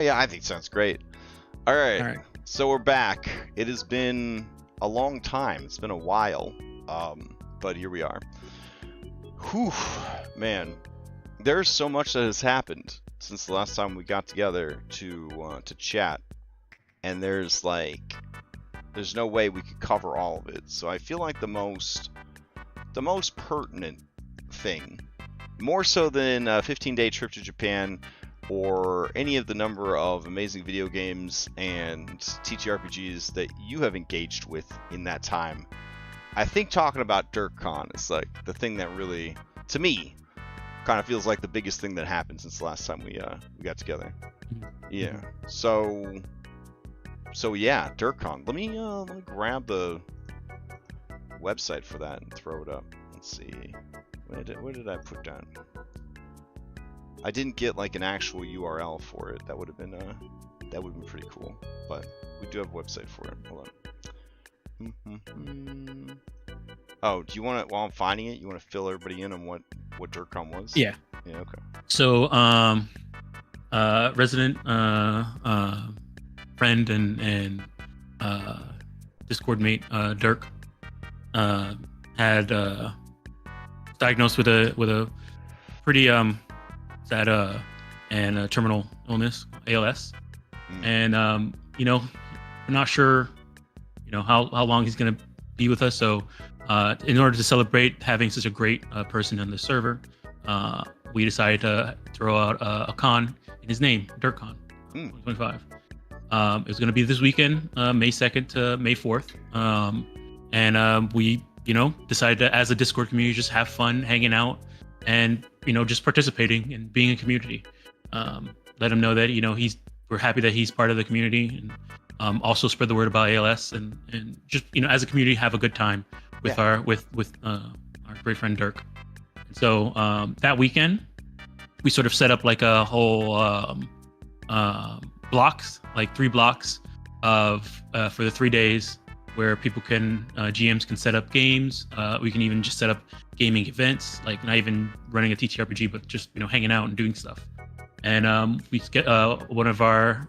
Yeah, I think sounds great. All right. All right. So we're back. It has been a long time. It's been a while. But here we are. Whew, man. There's so much that has happened since the last time we got together to chat. And there's no way we could cover all of it. So I feel like the most pertinent thing, more so than a 15-day trip to Japan or any of the number of amazing video games and TTRPGs that you have engaged with in that time, I think talking about DirkCon is like the thing that really, to me, kind of feels like the biggest thing that happened since the last time we got together. Yeah. So yeah, DirkCon. Let me grab the website for that and throw it up. Let's see. What did I put down? I didn't get like an actual URL for it. That would have been pretty cool. But we do have a website for it. Hold on. Oh, do you want to? While I'm finding it, you want to fill everybody in on what DirkCon was? Yeah. Yeah. Okay. So, resident friend and Discord mate Dirk had diagnosed with a pretty sad and terminal illness, ALS, and we're not sure how long he's gonna be with us. So in order to celebrate having such a great person on the server, we decided to throw out a con in his name, DirkCon 2025. It was going to be this weekend, May 2nd to May 4th. And we, decided to, as a Discord community, just have fun hanging out and, just participating and being a community. Let him know that, we're happy that he's part of the community, and also spread the word about ALS and just, as a community, have a good time with our great friend Dirk. And so that weekend, we sort of set up like a whole blocks, like 3 blocks of for the 3 days where people can GMs can set up games. We can even just set up gaming events, like not even running a TTRPG, but just hanging out and doing stuff. And we get one of our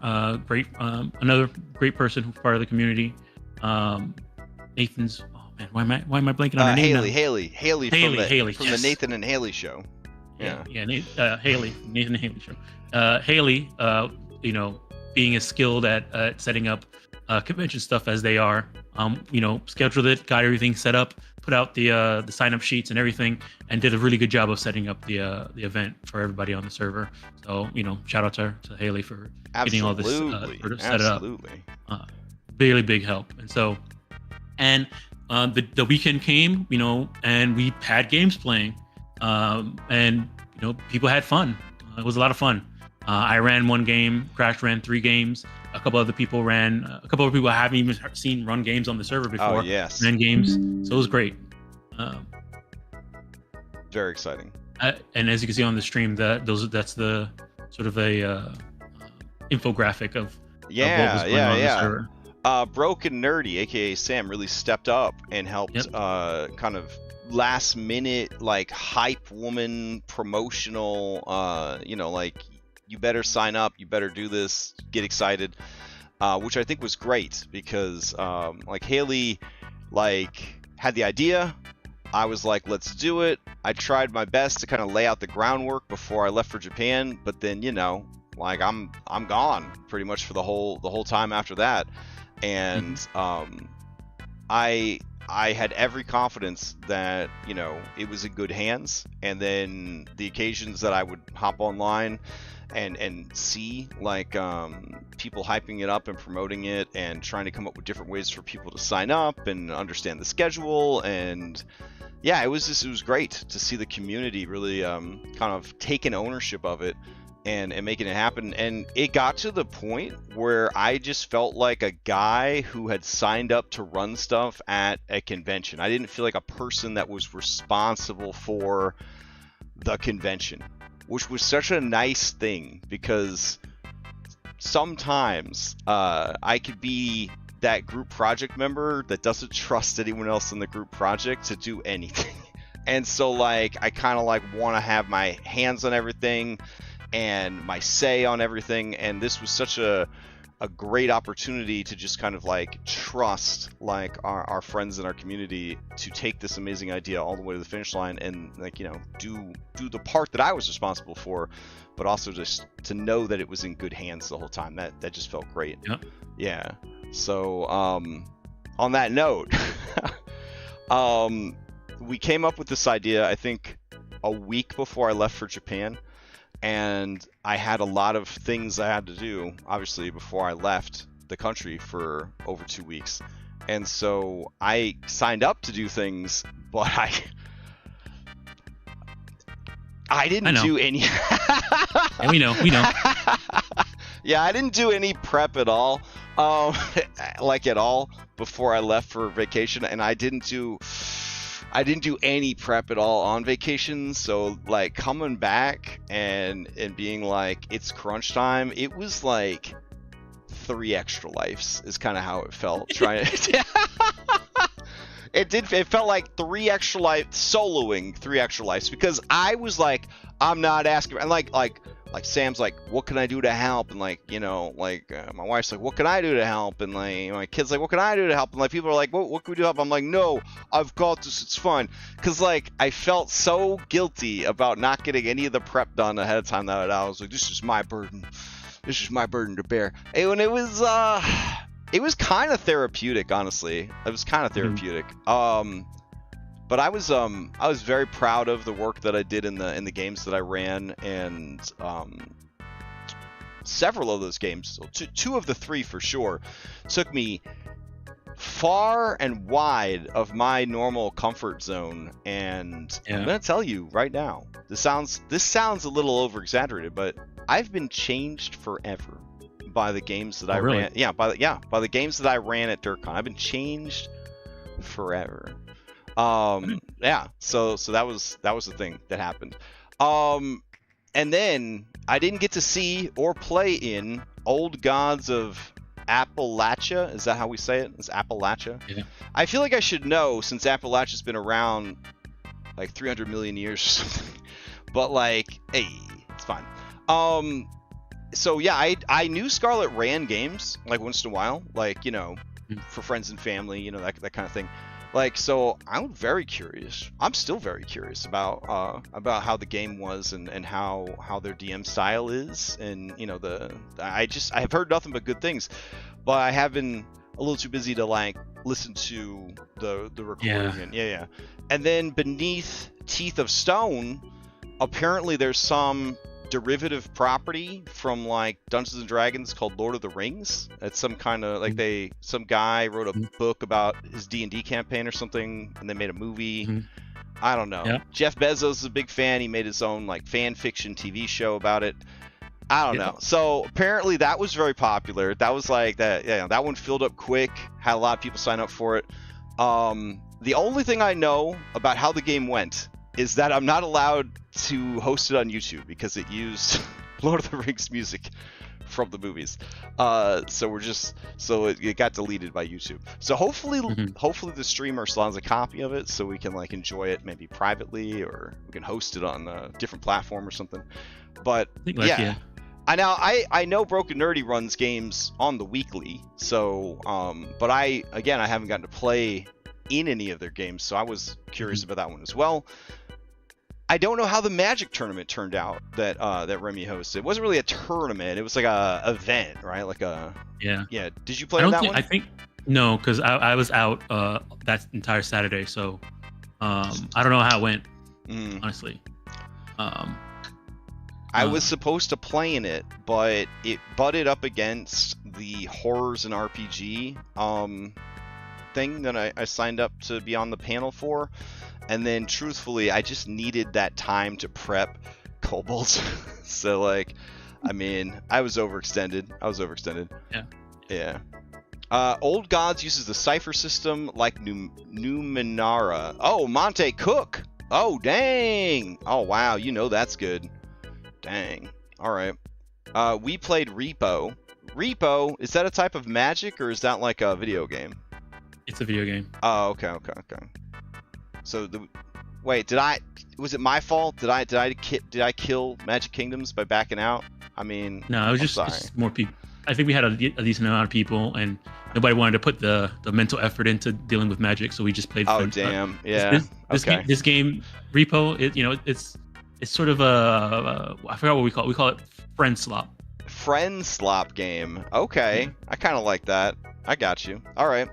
another great person who's part of the community, Nathan's. Oh man, why am I blanking on her name now? Haley from the Nathan and Haley show. Yeah, Haley, Nathan and Haley show. Haley, being as skilled at setting up convention stuff as they are, scheduled it, got everything set up, put out the sign up sheets and everything, and did a really good job of setting up the event for everybody on the server. So shout out to Haley for getting all this set up. Really big help. And so, the weekend came, and we had games playing, and people had fun. It was a lot of fun. I ran 1 game, Crash ran 3 games. A couple other people I haven't even seen run games on the server before. Oh, yes. Ran games, so it was great. Very exciting. And as you can see on the stream, that's the sort of a infographic of what was going on the server. Broken Nerdy, aka Sam, really stepped up and helped kind of last minute hype woman promotional you better sign up, you better do this, get excited, which I think was great because Haley had the idea. I was like, let's do it. I tried my best to kind of lay out the groundwork before I left for Japan, but then I'm gone pretty much for the whole time after that. And I had every confidence that it was in good hands. And then the occasions that I would hop online and see people hyping it up and promoting it and trying to come up with different ways for people to sign up and understand the schedule, and it was great to see the community really kind of taking ownership of it and making it happen. And it got to the point where I just felt like a guy who had signed up to run stuff at a convention. I didn't feel like a person that was responsible for the convention, which was such a nice thing, because sometimes I could be that group project member that doesn't trust anyone else in the group project to do anything. And so I kind of want to have my hands on everything and my say on everything. And this was such a great opportunity to just kind of like trust like our friends in our community to take this amazing idea all the way to the finish line and like, you know, do the part that I was responsible for, but also just to know that it was in good hands the whole time. That just felt great. Yep. Yeah. So on that note, we came up with this idea, I think, a week before I left for Japan. And I had a lot of things I had to do, obviously, before I left the country for over 2 weeks. And so I signed up to do things, but I didn't do any. Yeah, we know. Yeah, I didn't do any prep at all, like at all, before I left for vacation, and I didn't do any prep at all on vacation. So like coming back and being like, it's crunch time, it was like 3 extra lives is kind of how it felt. Trying to it felt like 3 extra lives, soloing 3 extra lives, because I was like, I'm not asking, and like Sam's like, what can I do to help? And like, you know, like my wife's like, what can I do to help? And like my kid's like, what can I do to help? And like people are like, what can we do to help? I'm like, no, I've got this, it's fine. Cause like I felt so guilty about not getting any of the prep done ahead of time that I was like, this is my burden to bear. And it was kind of therapeutic, honestly. It was kind of therapeutic. But I was very proud of the work that I did in the games that I ran, and several of those games, 2 of the 3 for sure, took me far and wide of my normal comfort zone. And I'm gonna tell you right now, this sounds a little over exaggerated, but I've been changed forever by the games that I ran. Yeah, by the games that I ran at DirkCon. I've been changed forever. Yeah, so that was the thing that happened. And then I didn't get to see or play in Old Gods of Appalachia. Is that how we say it? It's Appalachia. Yeah. I feel like I should know, since Appalachia's been around like 300 million years or something. But like, hey, it's fine. So yeah, I knew Scarlet ran games like once in a while, like, you know, for friends and family, you know, that kind of thing. Like, so I'm very curious. I'm still very curious about how the game was and how their DM style is, and you know, I have heard nothing but good things, but I have been a little too busy to like listen to the recording. Yeah. And then beneath Teeth of Stone, apparently there's some derivative property from like Dungeons and Dragons called Lord of the Rings. It's some kind of like some guy wrote a book about his D&D campaign or something, and they made a movie. I don't know. Yeah. Jeff Bezos is a big fan. He made his own like fan fiction TV show about it. I don't know. So apparently that was very popular. That was like that. Yeah, that one filled up quick. Had a lot of people sign up for it. The only thing I know about how the game went is that I'm not allowed to host it on YouTube because it used Lord of the Rings music from the movies. So it got deleted by YouTube. So hopefully the streamer still has a copy of it, so we can like enjoy it maybe privately, or we can host it on a different platform or something. But yeah. I know Broken Nerdy runs games on the weekly, so but I haven't gotten to play in any of their games, so I was curious about that one as well. I don't know how the Magic tournament turned out that Remy hosted. It wasn't really a tournament; it was like a event, right? Like a yeah. Did you play on that one? I think no, because I was out that entire Saturday, so I don't know how it went, honestly. I was supposed to play in it, but it butted up against the horrors and RPG thing that I signed up to be on the panel for. And then truthfully, I just needed that time to prep kobolds. So like, I mean, I was overextended. Yeah. Old Gods uses the cipher system like Numenera. Oh, Monte Cook. Oh, dang. Oh, wow. You know that's good. Dang. All right. We played Repo. Repo, is that a type of Magic, or is that like a video game? It's a video game. Oh, okay. So Wait, was it my fault? Did I kill Magic Kingdoms by backing out? I mean, No, it was just more people. I think we had a decent amount of people, and nobody wanted to put the mental effort into dealing with Magic, so we just played. Oh damn! Yeah. This game, Repo, it's sort of I forgot what we call it. We call it friend slop. Friend slop game. Okay, I kind of like that. I got you. All right.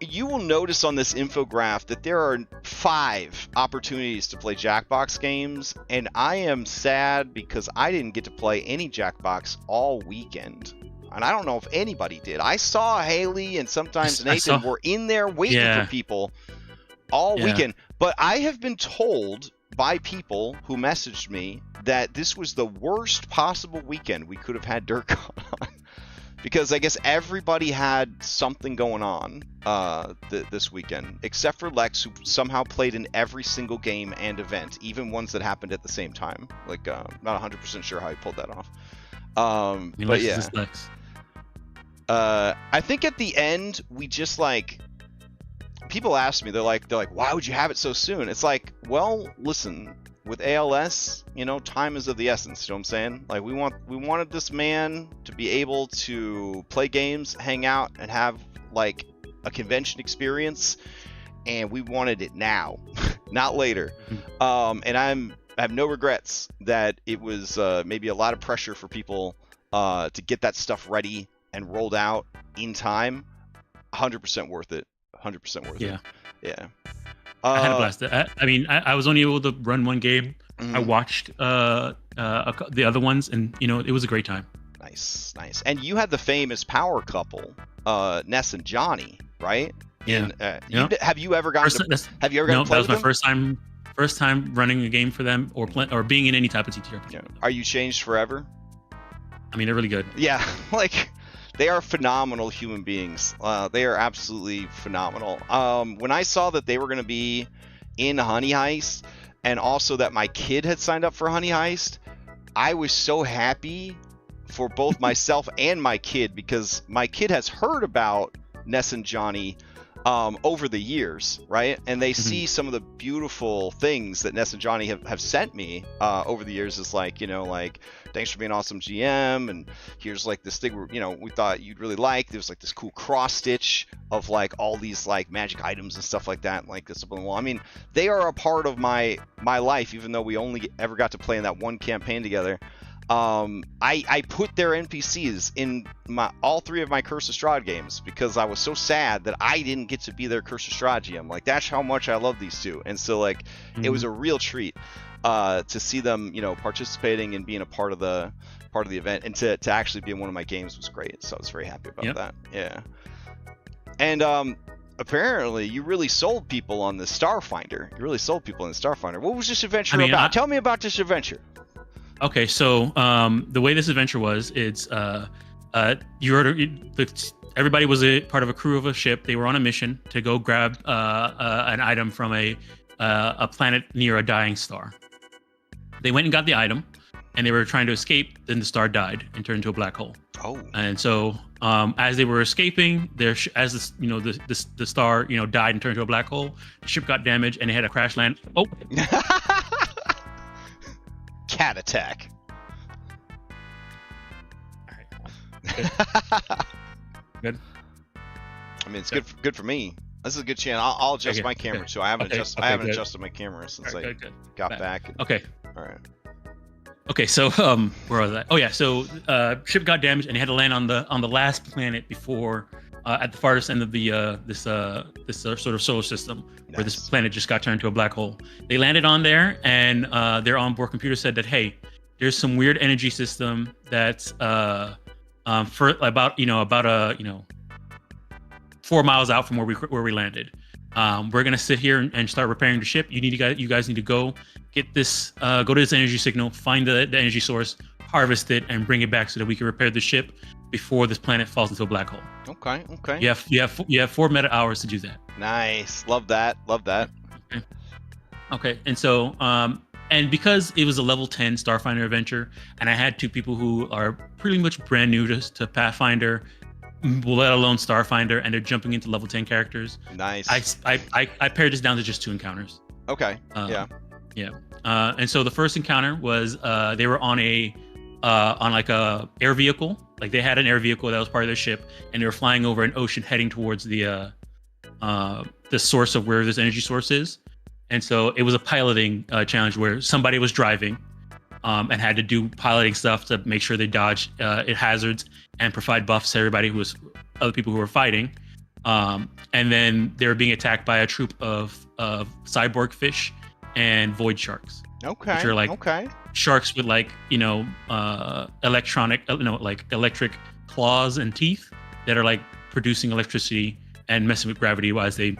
You will notice on this infograph that there are 5 opportunities to play Jackbox games, and I am sad because I didn't get to play any Jackbox all weekend. And I don't know if anybody did. I saw Haley and sometimes Nathan were in there waiting for people all weekend. But I have been told by people who messaged me that this was the worst possible weekend we could have had DirkCon on. Because I guess everybody had something going on this weekend, except for Lex, who somehow played in every single game and event, even ones that happened at the same time. Like, not 100% sure how he pulled that off. But yeah. Lex. I think at the end, we just like... People ask me, they're like, why would you have it so soon? It's like, well, listen... With ALS, time is of the essence. You know what I'm saying? Like we wanted this man to be able to play games, hang out, and have like a convention experience, and we wanted it now, not later. And I have no regrets that it was maybe a lot of pressure for people to get that stuff ready and rolled out in time. 100% worth it. 100% worth it. Yeah. I had a blast. I mean, I was only able to run one game. I watched the other ones, and it was a great time. Nice. And you had the famous power couple, Ness and Johnny, right? Yeah. Have you ever gotten to play that was my them? first time running a game for them, or being in any type of TTRPG. Yeah. Are you changed forever? I mean, they're really good. Yeah, like. They are phenomenal human beings. They are absolutely phenomenal. When I saw that they were going to be in Honey Heist, and also that my kid had signed up for Honey Heist, I was so happy for both myself and my kid, because my kid has heard about Ness and Johnny over the years, right? And they see some of the beautiful things that Ness and Johnny have sent me over the years. It's like, like, thanks for being an awesome GM, and here's like this thing we thought you'd really like. There's like this cool cross stitch of like all these like magic items and stuff like that, like this up on the wall. I mean, they are a part of my life, even though we only ever got to play in that one campaign together. I put their NPCs in all 3 of my Curse of Strahd games because I was so sad that I didn't get to be their Curse of Strahd GM. Like, that's how much I love these 2. And so like it was a real treat to see them participating and being a part of the event, and to actually be in one of my games was great. So I was very happy about that. Yeah. And apparently you really sold people on the Starfinder. What was this adventure about? Tell me about this adventure. Okay, so the way this adventure was, it's everybody was a part of a crew of a ship. They were on a mission to go grab an item from a planet near a dying star. They went and got the item, and they were trying to escape. Then the star died and turned into a black hole. Oh. And so as they were escaping, the star died and turned into a black hole. The ship got damaged, and they had a crash land. Oh. Cat attack. All right. Good. I mean, it's good for me. This is a good channel. I'll adjust my camera too. I haven't adjusted my camera since I got back. Okay. All right. Okay, so where was I? Oh yeah, so ship got damaged and they had to land on the last planet before at the farthest end of the this sort of solar system, where this planet just got turned into a black hole. They landed on there, and their onboard computer said that, hey, there's some weird energy system that's for about 4 miles out from where we landed. We're gonna sit here and start repairing the ship. You guys need to go get this, go to this energy signal, find the energy source, harvest it, and bring it back so that we can repair the ship before this planet falls into a black hole. Okay. You have 4 meta hours to do that. Nice. Love that. Okay. And so and because it was a level 10 Starfinder adventure, and I had 2 people who are pretty much brand new to Pathfinder, let alone Starfinder, and they're jumping into level 10 characters. Nice. I pared this down to just 2 encounters. Okay. Yeah. Yeah. And so the first encounter was they were on like a air vehicle. Like they had an air vehicle that was part of their ship, and they were flying over an ocean heading towards the source of where this energy source is. And so it was a piloting challenge where somebody was driving and had to do piloting stuff to make sure they dodged hazards and provide buffs to everybody other people who were fighting. And then they were being attacked by a troop of cyborg fish and void sharks. Okay. Which are like sharks with like, electric claws and teeth that are like producing electricity and messing with gravity as they,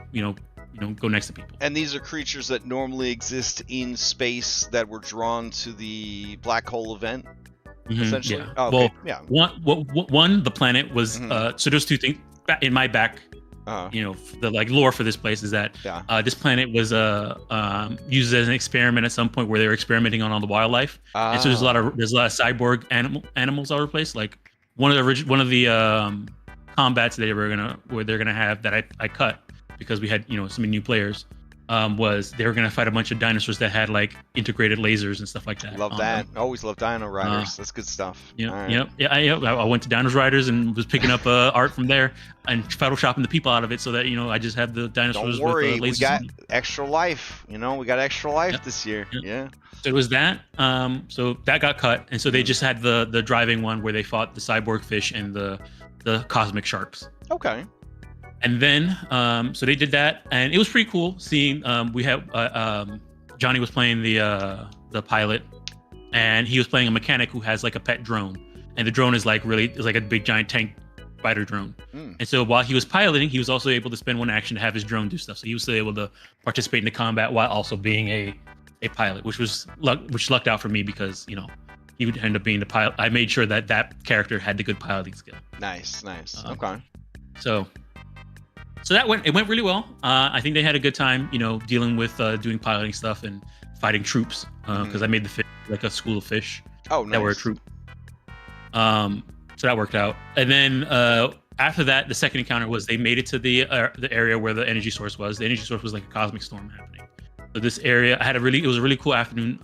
go next to people. And these are creatures that normally exist in space that were drawn to the black hole event, essentially? Yeah. Oh, okay. Yeah. One, the planet was, so there's two things in my back, the like lore for this place is that this planet was used as an experiment at some point where they were experimenting on all the wildlife. And so there's a lot of cyborg animals all over the place. Like one of the combats they're gonna have that I cut because we had so many new players was they were gonna fight a bunch of dinosaurs that had like integrated lasers and stuff like that. Love that. Always love Dino Riders. That's good stuff. Yeah. I went to Dino Riders and was picking up art from there and photoshopping the people out of it so that I just have the dinosaurs. Don't worry, with lasers. We got extra life. We got extra life this year. Yeah. So it was that. So that got cut, and so they just had the driving one where they fought the cyborg fish and the cosmic sharks. Okay. And then, so they did that, and it was pretty cool seeing. We had Johnny was playing the pilot, and he was playing a mechanic who has like a pet drone, and the drone is like a big giant tank fighter drone. And so while he was piloting, he was also able to spend one action to have his drone do stuff. So he was still able to participate in the combat while also being a pilot, which lucked out for me because he would end up being the pilot. I made sure that character had the good piloting skill. Nice. Okay. So it went really well. I think they had a good time, dealing with doing piloting stuff and fighting troops because I made the fish like a school of fish that were a troop. So that worked out. And then after that, the second encounter was they made it to the area where the energy source was. The energy source was like a cosmic storm happening. So this area it was a really cool afternoon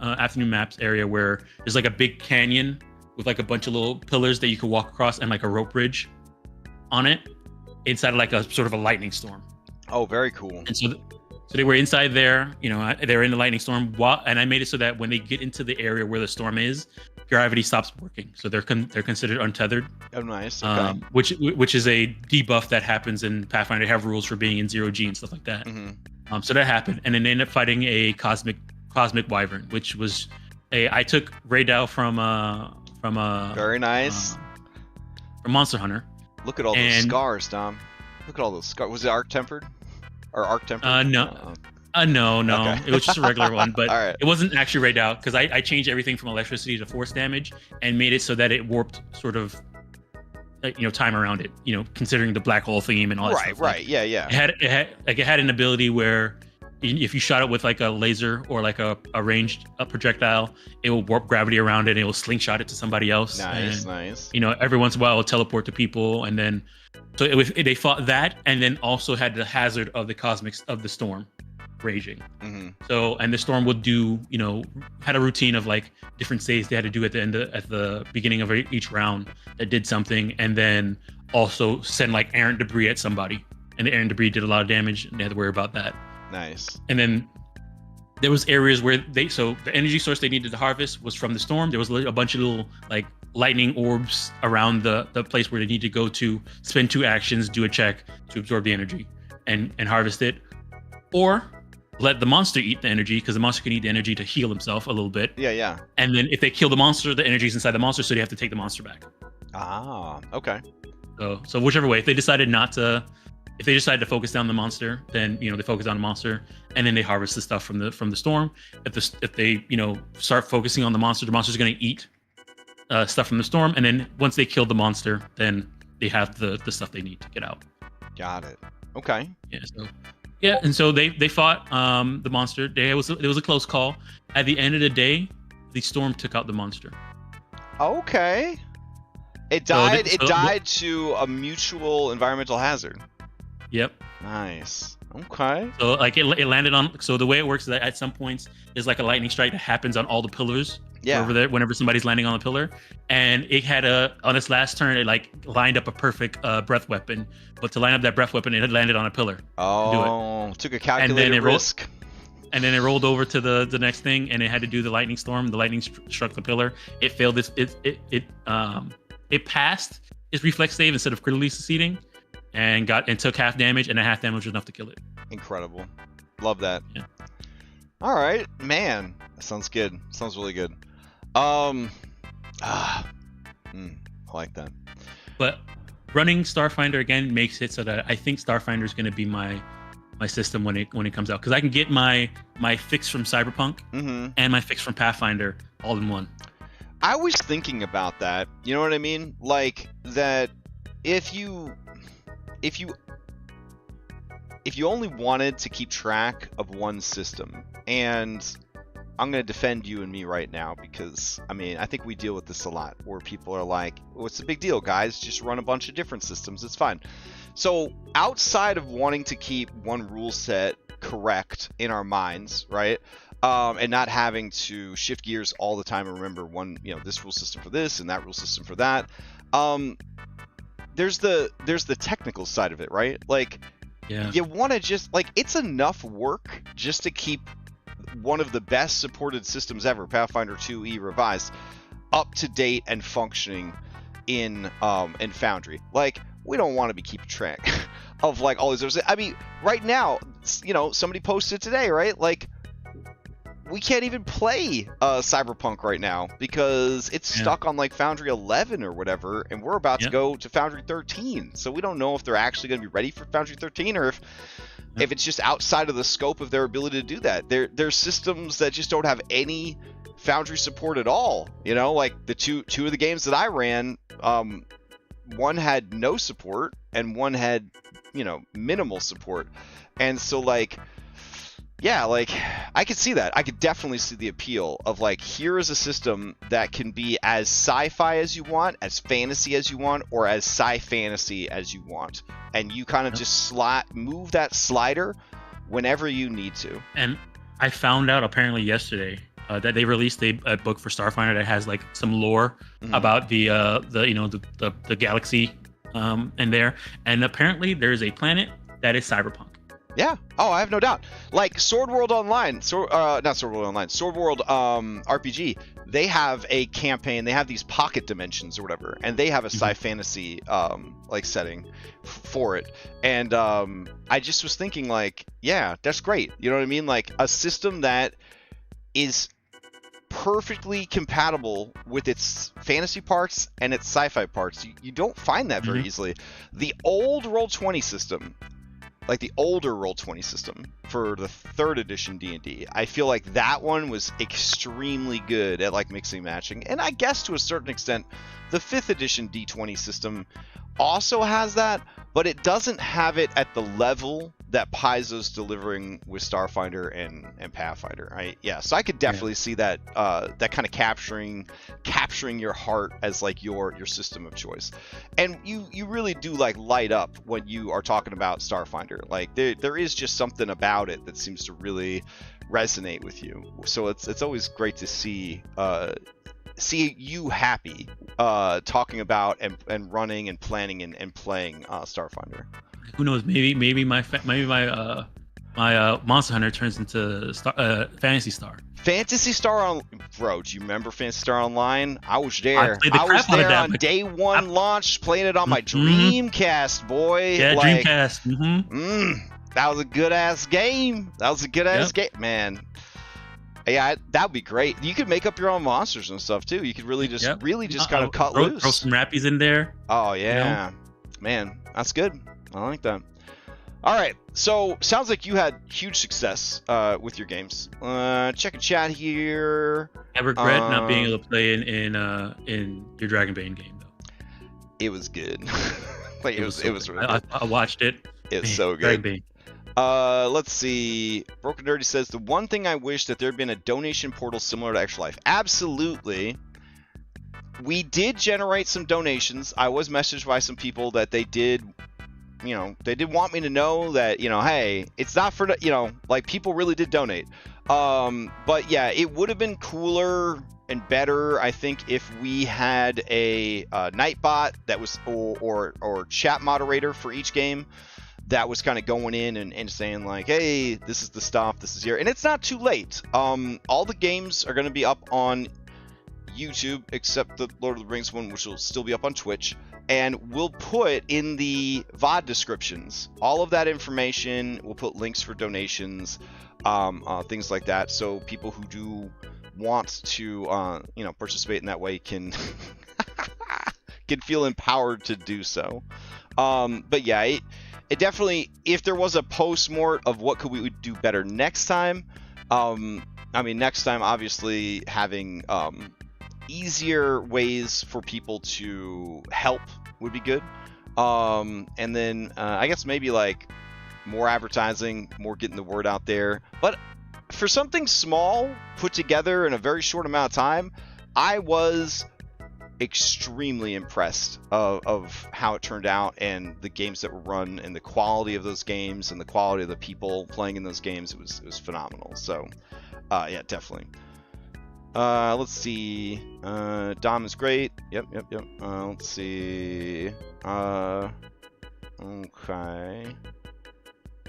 maps area where there's like a big canyon with like a bunch of little pillars that you could walk across and like a rope bridge on it inside of like a sort of a lightning storm. Oh, very cool. And so they were inside there, they were in the lightning storm and I made it so that when they get into the area where the storm is, gravity stops working. So they're considered untethered. Oh, nice. Okay. Which is a debuff that happens in Pathfinder. They have rules for being in 0G and stuff like that. So that happened, and then they ended up fighting a cosmic wyvern, which was I took Raydal from very nice from Monster Hunter. Look at all those scars, Dom. Look at all those scars. Was it arc tempered? Or arc tempered? No. No. Okay. It was just a regular one, but right. It wasn't actually raid out because I changed everything from electricity to force damage and made it so that it warped sort of, time around it. Considering the black hole theme and all that stuff. Right. Yeah. It had an ability where if you shot it with like a laser or like a ranged projectile, it will warp gravity around it and it will slingshot it to somebody else. Nice. Every once in a while it'll teleport to people, and then they fought that, and then also had the hazard of the storm raging. So, and the storm would do, had a routine of like different saves they had to do at the beginning of each round that did something, and then also send like errant debris at somebody, and the errant debris did a lot of damage, and they had to worry about that. Nice. And then there was areas where the energy source they needed to harvest was from the storm. There was a bunch of little like lightning orbs around the place where they need to go to spend 2 actions, do a check to absorb the energy and harvest it, or let the monster eat the energy, because the monster can eat the energy to heal himself a little bit. Yeah. And then if they kill the monster, the energy's inside the monster, so they have to take the monster back. Ah, okay. So whichever way, if they decided to focus down the monster, then they focus on the monster, and then they harvest the stuff from the storm. If they start focusing on the monster's going to eat stuff from the storm, and then once they kill the monster, then they have the stuff they need to get out. Got it. Okay. Yeah. And so they fought the monster. It was a close call. At the end of the day, the storm took out the monster. Okay. It died. It died to a mutual environmental hazard. Yep. Nice. Okay. So like it landed on. So the way it works is that at some points there's like a lightning strike that happens on all the pillars. Yeah. Over there, whenever somebody's landing on the pillar, and it had on its last turn, it like lined up a perfect breath weapon. But to line up that breath weapon, it had landed on a pillar. Oh, took a calculated risk. And then it rolled over to the next thing, and it had to do the lightning storm. The lightning struck the pillar. It failed it passed its reflex save instead of critically succeeding, and took half damage, and a half damage was enough to kill it. Incredible. Love that. Yeah. All right, man. That sounds good. Sounds really good. I like that. But running Starfinder again makes it so that I think Starfinder is going to be my system when it comes out, because I can get my fix from Cyberpunk and my fix from Pathfinder all in one. I was thinking about that. You know what I mean? Like that if you only wanted to keep track of one system, and I'm going to defend you and me right now because, I mean, I think we deal with this a lot where people are like, what's the big deal, guys? Just run a bunch of different systems. It's fine. So outside of wanting to keep one rule set correct in our minds, right? And not having to shift gears all the time and remember this rule system for this and that rule system for that. There's the technical side of it, right? Like, yeah, you want to just, like, it's enough work just to keep one of the best supported systems ever, Pathfinder 2E Revised, up to date and functioning in Foundry. Like, we don't want to be keeping track of like all these other. I mean, right now, somebody posted today, right? Like, we can't even play Cyberpunk right now because it's stuck on like Foundry 11 or whatever, and we're about to go to Foundry 13. So we don't know if they're actually going to be ready for Foundry 13 or if it's just outside of the scope of their ability to do that. There's systems that just don't have any Foundry support at all. Like the two of the games that I ran, one had no support and one had, minimal support. And so like, yeah, like I could see that. I could definitely see the appeal of like, here is a system that can be as sci-fi as you want, as fantasy as you want, or as sci-fantasy as you want. And you kind of just move that slider whenever you need to. And I found out apparently yesterday that they released a book for Starfinder that has like some lore about the galaxy in there, and apparently there's a planet that is cyberpunk. Yeah. Oh, I have no doubt. Like Sword World Online, not Sword World Online, Sword World RPG. They have a campaign. They have these pocket dimensions or whatever, and they have a sci-fantasy like setting for it. And I just was thinking like, yeah, that's great. You know what I mean? Like a system that is perfectly compatible with its fantasy parts and its sci-fi parts. You don't find that very easily. The old Roll20 system, like the older Roll20 system for the 3rd edition D&D, I feel like that one was extremely good at like mixing and matching. And I guess to a certain extent, the 5th edition D20 system also has that, but it doesn't have it at the level that Paizo's delivering with Starfinder and Pathfinder. Right? Yeah, so I could definitely see that that kind of capturing your heart as like your system of choice. And you really do like light up when you are talking about Starfinder. Like there is just something about it that seems to really resonate with you. So it's always great to see you happy talking about and running and planning and playing Starfinder. Who knows? Maybe my Monster Hunter turns into Phantasy Star. Phantasy Star on, bro. Do you remember Phantasy Star Online? I was there. I was there on day one launch, playing it on my Dreamcast, boy. Yeah, like, Dreamcast. That was a good ass game. Game, man. Yeah, that would be great. You could make up your own monsters and stuff too. You could really just kind of cut loose. Throw some rappies in there. Oh yeah, man, that's good. I like that. All right, so sounds like you had huge success with your games. Check a chat here. I regret not being able to play in your Dragonbane game though. It was good. Like it was really good. I watched it. It's so good. Dragonbane. Let's see. Broken Dirty says the one thing I wish that there had been a donation portal similar to Extra Life. Absolutely. We did generate some donations. I was messaged by some people that they did they did want me to know that, hey, it's not for, like, people really did donate. But yeah, it would have been cooler and better, I think, if we had a Nightbot that was, or chat moderator for each game that was kind of going in and saying like, hey, this is the stuff, this is here. And it's not too late. All the games are going to be up on YouTube, except the Lord of the Rings one, which will still be up on Twitch. And we'll put in the VOD descriptions all of that information. We'll put links for donations, things like that, so people who do want to participate in that way can can feel empowered to do so. But yeah, it definitely, if there was a post-mort of what could we do better next time, next time obviously having easier ways for people to help would be good. And then I guess maybe like more advertising, more getting the word out there. But for something small put together in a very short amount of time, I was extremely impressed of how it turned out, and the games that were run, and the quality of those games, and the quality of the people playing in those games. It was phenomenal. So yeah, definitely. Let's see. Dom is great. Yep. Let's see. Okay.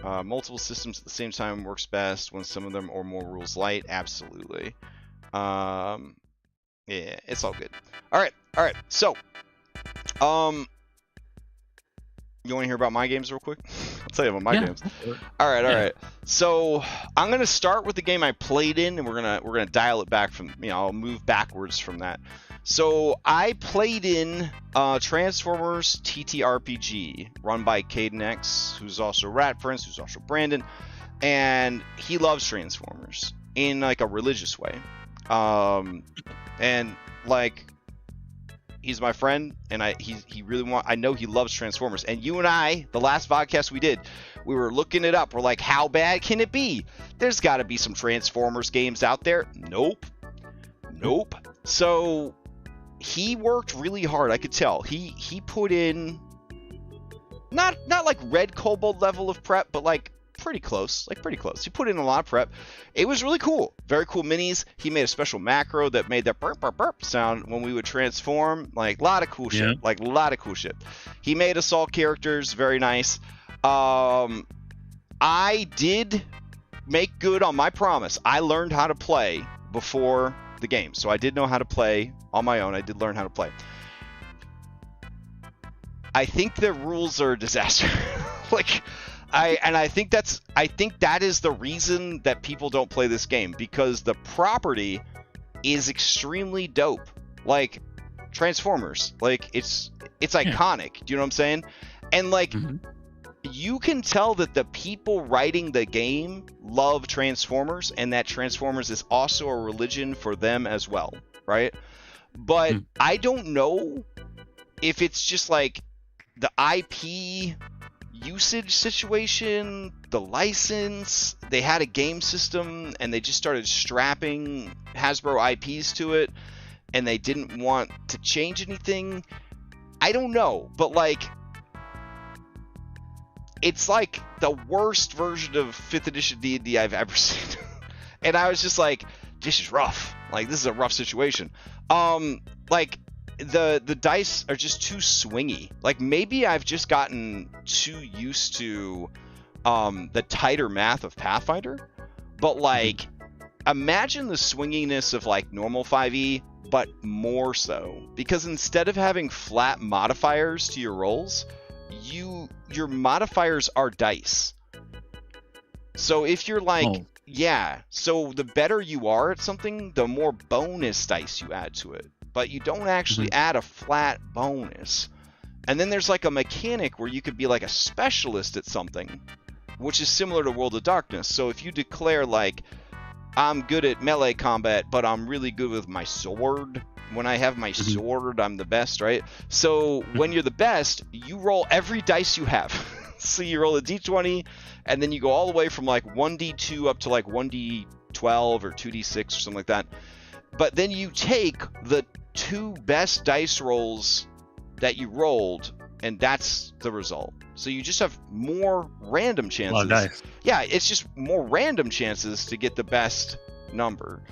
Multiple systems at the same time works best when some of them are more rules light. Absolutely. Yeah, it's all good. All right. So, you want to hear about my games real quick? I'll tell you about my games. All right. So I'm gonna start with the game I played in, and we're gonna dial it back from. I'll move backwards from that. So I played in Transformers TTRPG, run by Caden X, who's also Rat Prince, who's also Brandon, and he loves Transformers in like a religious way. And like, he's my friend, and he really I know he loves Transformers. And you and I, the last podcast we did, we were looking it up. We're like, how bad can it be? There's got to be some Transformers games out there. Nope. So he worked really hard. I could tell he put in not like Red Kobold level of prep, but like pretty close. He put in a lot of prep. It was really cool. Very cool minis. He made a special macro that made that burp burp burp sound when we would transform. Like, a lot of cool shit. He made assault characters. Very nice. I did make good on my promise. I learned how to play before the game, so I did know how to play on my own. I did learn how to play. I think the rules are a disaster. I think that is the reason that people don't play this game, because the property is extremely dope. Like Transformers, like it's iconic. Do you know what I'm saying? And like, you can tell that the people writing the game love Transformers, and that Transformers is also a religion for them as well, right? But I don't know if it's just like the IP usage situation, the license. They had a game system and they just started strapping Hasbro IPs to it, and they didn't want to change anything. I don't know, but like, it's like the worst version of 5th edition D&D I've ever seen. And I was just like, this is rough. Like, this is a rough situation. Like, the dice are just too swingy. Like, maybe I've just gotten too used to the tighter math of Pathfinder, but like, imagine the swinginess of like normal 5e, but more so, because instead of having flat modifiers to your rolls, your modifiers are dice. So if you're like, so the better you are at something, the more bonus dice you add to it, but you don't actually add a flat bonus. And then there's like a mechanic where you could be like a specialist at something, which is similar to World of Darkness. So if you declare like, I'm good at melee combat, but I'm really good with my sword. When I have my sword, I'm the best, right? So when you're the best, you roll every dice you have. So you roll a d20, and then you go all the way from like 1d2 up to like 1d12 or 2d6 or something like that. But then you take the 2 best dice rolls that you rolled and that's the result. So you just have more random chances. Dice. Yeah, it's just more random chances to get the best number,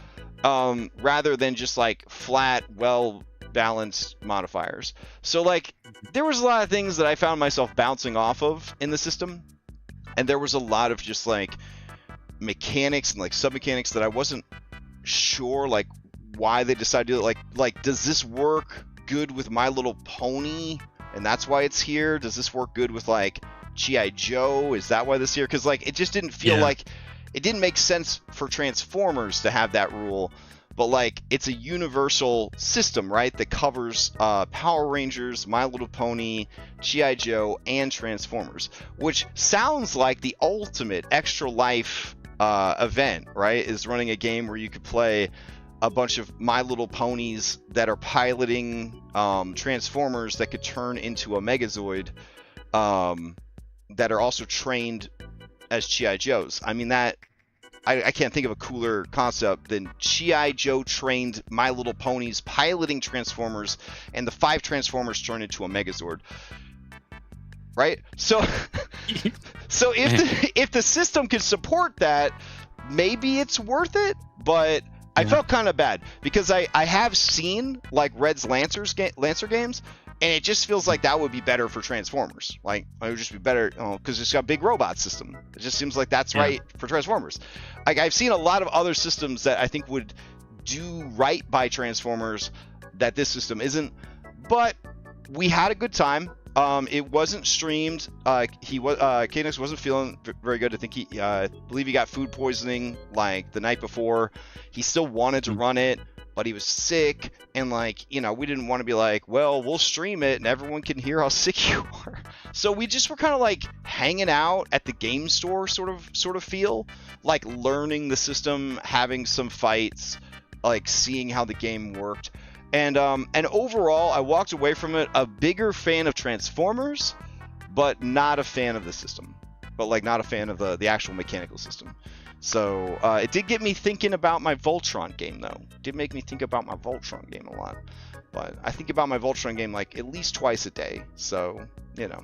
rather than just like flat, well balanced modifiers. So like there was a lot of things that I found myself bouncing off of in the system, and there was a lot of just like mechanics and like sub mechanics that I wasn't sure like why they decided to do it. Like does this work good with My Little Pony and that's why it's here? Does this work good with like G.I. Joe? Is that why this here? Because like it just didn't feel like it didn't make sense for Transformers to have that rule. But like it's a universal system, right, that covers Power Rangers, My Little Pony, G.I. Joe, and Transformers, which sounds like the ultimate extra life event, right? Is running a game where you could play a bunch of My Little Ponies that are piloting Transformers that could turn into a Megazord, that are also trained as G.I. Joes. I mean, that I can't think of a cooler concept than G.I. Joe trained My Little Ponies piloting Transformers, and the 5 Transformers turn into a Megazord. Right? So if the system could support that, maybe it's worth it, but I felt kind of bad because I have seen like Red's Lancer games, and it just feels like that would be better for Transformers. Like it would just be better because it's got a big robot system. It just seems like that's right for Transformers. Like I've seen a lot of other systems that I think would do right by Transformers that this system isn't. But we had a good time. It wasn't streamed. Canucks wasn't feeling very good. I think I believe he got food poisoning like the night before. He still wanted to run it, but he was sick, and like, you know, we didn't want to be like, well, we'll stream it and everyone can hear how sick you are. So we just were kind of like hanging out at the game store sort of feel, like learning the system, having some fights, like seeing how the game worked. And overall, I walked away from it a bigger fan of Transformers, but not a fan of the system. But like not a fan of the actual mechanical system. So it did get me thinking about my Voltron game, though. It did make me think about my Voltron game a lot. But I think about my Voltron game like at least twice a day. So, you know.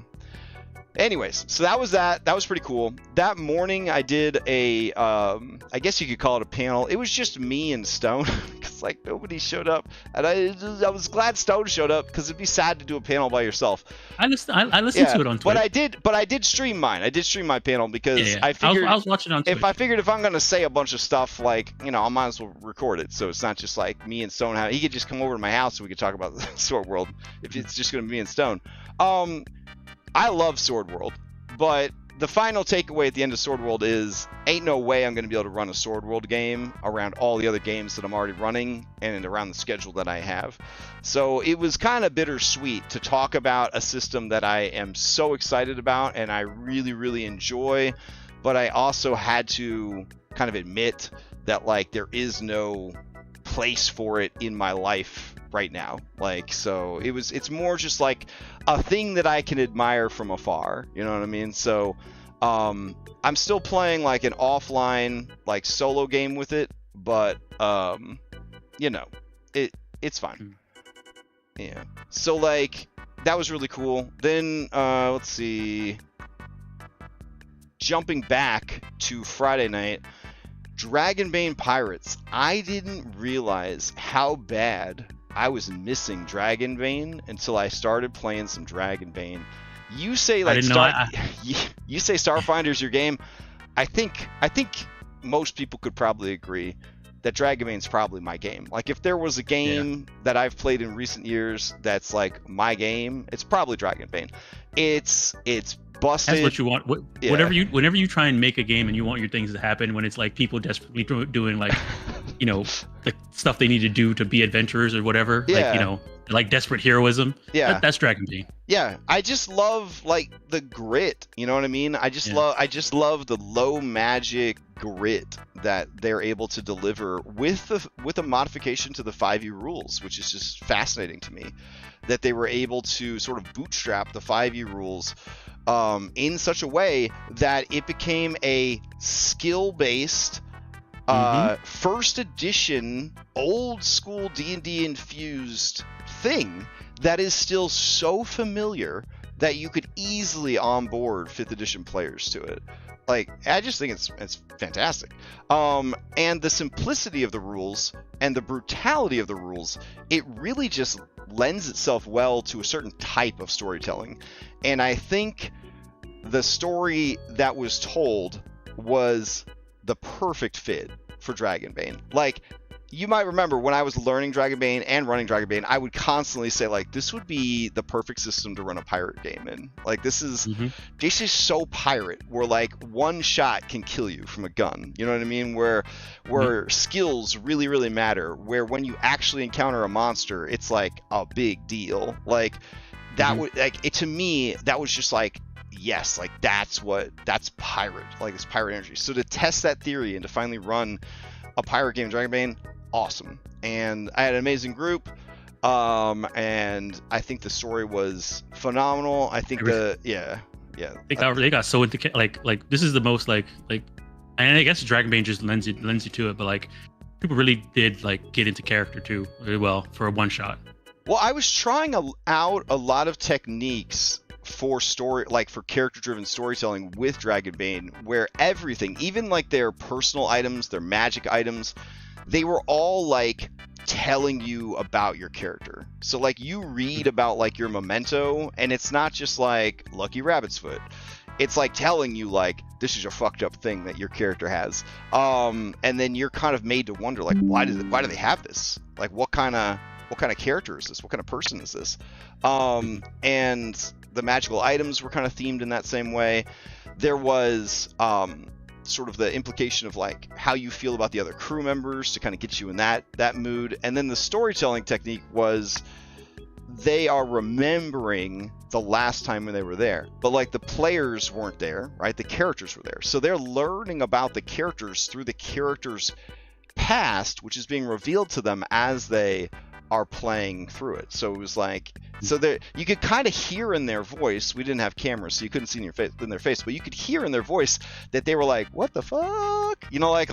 Anyways, so that was that. That was pretty cool. That morning I did a, I guess you could call it a panel. It was just me and Stone, because like nobody showed up, and I was glad Stone showed up because it'd be sad to do a panel by yourself. I listened to it on Twitch. But I did stream mine. I did stream my panel because I figured I was watching on Twitch. If I'm gonna say a bunch of stuff, like, you know, I might as well record it, so it's not just like me and Stone. He could just come over to my house and we could talk about Sword World if it's just gonna be me and Stone. I love Sword World, but the final takeaway at the end of Sword World is ain't no way I'm going to be able to run a Sword World game around all the other games that I'm already running and around the schedule that I have. So it was kind of bittersweet to talk about a system that I am so excited about and I really, really enjoy, but I also had to kind of admit that like there is no place for it in my life right now. Like, so it's more just like a thing that I can admire from afar, you know what I mean? So I'm still playing like an offline like solo game with it, but you know, it's fine. Yeah, so like that was really cool. Then let's see, jumping back to Friday night, Dragonbane Pirates. I didn't realize how bad I was missing Dragonbane until I started playing some Dragonbane. You say like you say Starfinder's your game. I think most people could probably agree that Dragonbane's probably my game. Like if there was a game that I've played in recent years that's like my game, it's probably Dragonbane. It's busted. That's what you want. Whenever you try and make a game and you want your things to happen, when it's like people desperately doing like, you know, the stuff they need to do to be adventurers or whatever. Yeah. Like, you know, like desperate heroism. Yeah. That's Dragonbane. Yeah. I just love like the grit. You know what I mean? I just love the low magic grit that they're able to deliver with a modification to the 5e rules, which is just fascinating to me. That they were able to sort of bootstrap the 5e rules in such a way that it became a skill-based first edition old school D&D infused thing that is still so familiar that you could easily onboard 5th edition players to it. Like, I just think it's fantastic. And the simplicity of the rules and the brutality of the rules, it really just lends itself well to a certain type of storytelling. And I think the story that was told was the perfect fit for Dragonbane. Like, you might remember when I was learning Dragonbane and running Dragonbane, I would constantly say, like, this would be the perfect system to run a pirate game in. Like, this is so pirate, where, like, one shot can kill you from a gun. You know what I mean? Where skills really, really matter. Where when you actually encounter a monster, it's, like, a big deal. Like, that would, like, to me, that was just, like, yes, like, that's pirate. Like, it's pirate energy. So to test that theory and to finally run a pirate game, Dragonbane, awesome. And I had an amazing group, and I think the story was phenomenal. I think I think they got so into like this is the most like and I guess Dragonbane just lends you to it, but like people really did like get into character too really well for a one shot. Well, I was trying out a lot of techniques for story, like for character-driven storytelling with Dragonbane, where everything, even like their personal items, their magic items, they were all like telling you about your character. So like you read about like your memento, and it's not just like Lucky Rabbit's Foot. It's like telling you like this is a fucked up thing that your character has. And then you're kind of made to wonder like why do they have this? Like what kind of character is this? What kind of person is this? And the magical items were kind of themed in that same way. There was sort of the implication of like how you feel about the other crew members to kind of get you in that mood. And then the storytelling technique was they are remembering the last time when they were there, but like the players weren't there, right? The characters were there. So they're learning about the characters through the characters' past, which is being revealed to them as they are playing through it. So it was like, so there you could kind of hear in their voice, we didn't have cameras so you couldn't see in their face, but you could hear in their voice that they were like, what the fuck, you know, like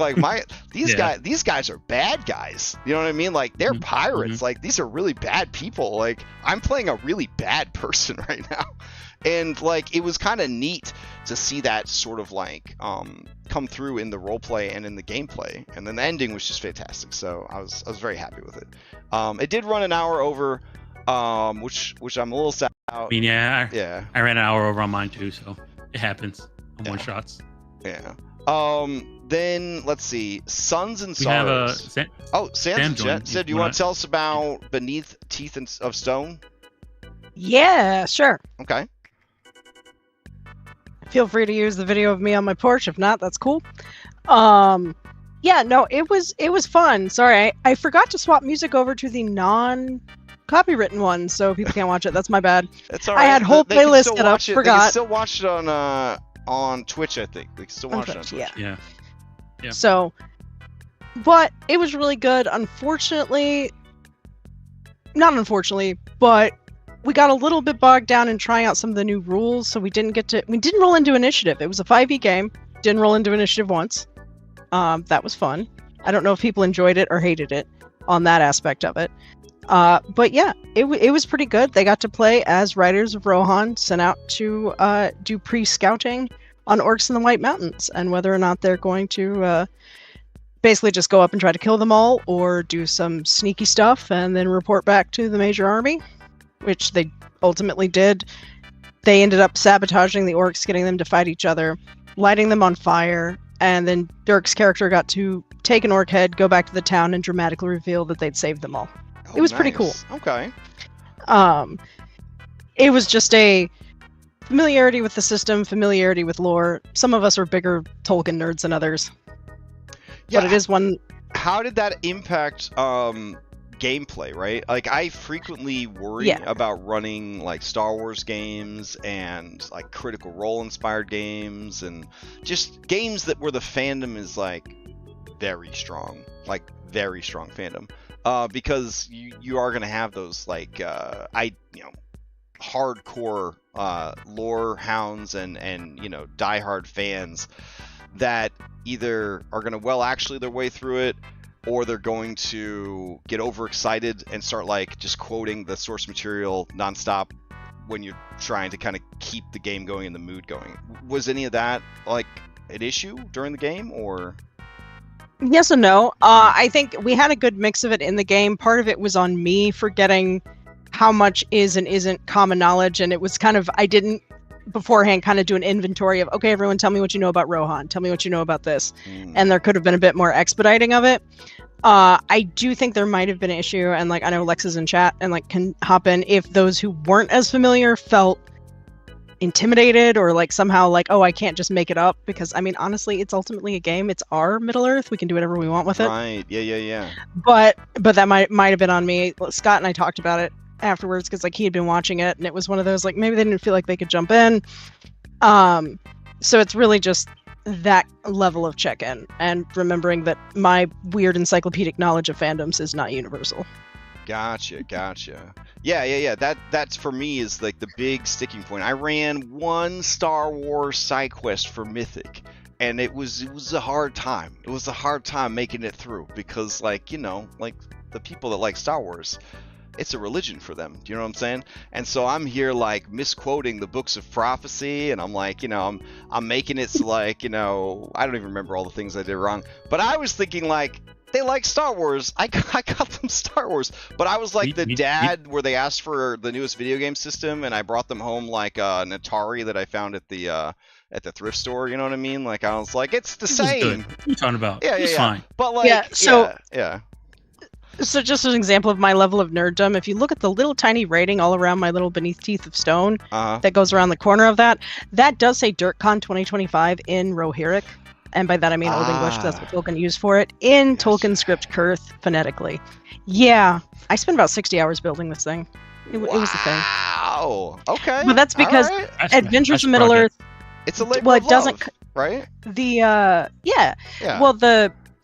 these guys are bad guys, you know what I mean, like they're pirates, like these are really bad people, like I'm playing a really bad person right now. And like it was kind of neat to see that sort of like come through in the role play and in the gameplay, and then the ending was just fantastic. So I was very happy with it. It did run an hour over, which I'm a little sad about. I mean, I ran an hour over on mine too, so it happens on one shots. Yeah. Then let's see, Sons and we Sorrows. Sam said, "Do you want to tell us about Beneath Teeth of Stone?" Yeah, sure. Okay. Feel free to use the video of me on my porch. If not, that's cool. Yeah, no, it was fun. Sorry, I forgot to swap music over to the non-copywritten one, so people can't watch it. That's my bad. That's all right. I had whole playlist set up. Forgot. They can still watch it on Twitch, I think. They can still watch it on Twitch. Yeah. So, but it was really good. Not unfortunately, but we got a little bit bogged down in trying out some of the new rules, so we didn't roll into initiative. It was a 5e game. Didn't roll into initiative once. That was fun. I don't know if people enjoyed it or hated it on that aspect of it. But yeah, it was pretty good. They got to play as Riders of Rohan, sent out to do pre-scouting on orcs in the White Mountains, and whether or not they're going to basically just go up and try to kill them all, or do some sneaky stuff and then report back to the major army, which they ultimately did. They ended up sabotaging the orcs, getting them to fight each other, lighting them on fire, and then Dirk's character got to take an orc head, go back to the town, and dramatically reveal that they'd saved them all. It was pretty cool. Okay. It was just a familiarity with the system, familiarity with lore. Some of us are bigger Tolkien nerds than others. Yeah, but it is one. How did that impact gameplay, right? Like I frequently worry about running like Star Wars games and like Critical Role inspired games, and just games that where the fandom is like very strong fandom, because you are going to have those like hardcore lore hounds and diehard fans that either are going to actually their way through it, or they're going to get overexcited and start like just quoting the source material nonstop when you're trying to kind of keep the game going and the mood going. Was any of that like an issue during the game, or? Yes and no. I think we had a good mix of it in the game. Part of it was on me forgetting how much is and isn't common knowledge, and it was kind of, I didn't beforehand kind of do an inventory of, okay, everyone tell me what you know about Rohan, tell me what you know about this, and there could have been a bit more expediting of it. I do think there might have been an issue, and like I know Lex is in chat and like can hop in, if those who weren't as familiar felt intimidated or like somehow like, oh, I can't just make it up, because I mean honestly it's ultimately a game, it's our Middle Earth, we can do whatever we want with it. Right. Yeah. But that might have been on me. Scott and I talked about it afterwards because like he had been watching it, and it was one of those like maybe they didn't feel like they could jump in. So it's really just that level of check-in and remembering that my weird encyclopedic knowledge of fandoms is not universal. Gotcha. Yeah. That's for me is like the big sticking point. I ran one Star Wars side quest for Mythic, and it was a hard time. It was a hard time making it through because like, you know, like the people that like Star Wars, it's a religion for them. Do you know what I'm saying? And so I'm here like misquoting the books of prophecy, and I'm like, you know, I'm making it so like, you know, I don't even remember all the things I did wrong, but I was thinking like, they like Star Wars. I got them Star Wars, but I was like the dad where they asked for the newest video game system, and I brought them home like an Atari that I found at the thrift store. You know what I mean? Like I was like, it's the same. What are you talking about? Yeah, it's fine. But like, yeah. So just as an example of my level of nerddom, if you look at the little tiny rating all around my little Beneath Teeth of Stone that goes around the corner of that does say DirkCon 2025 in Rohirric. And by that I mean Old English, that's what Tolkien used for it, in Tolkien script Kurth, phonetically. Yeah, I spent about 60 hours building this thing. It was the thing. Wow. Okay. But that's because Adventures in Middle Earth. It's a labor of love, right? Yeah. Well,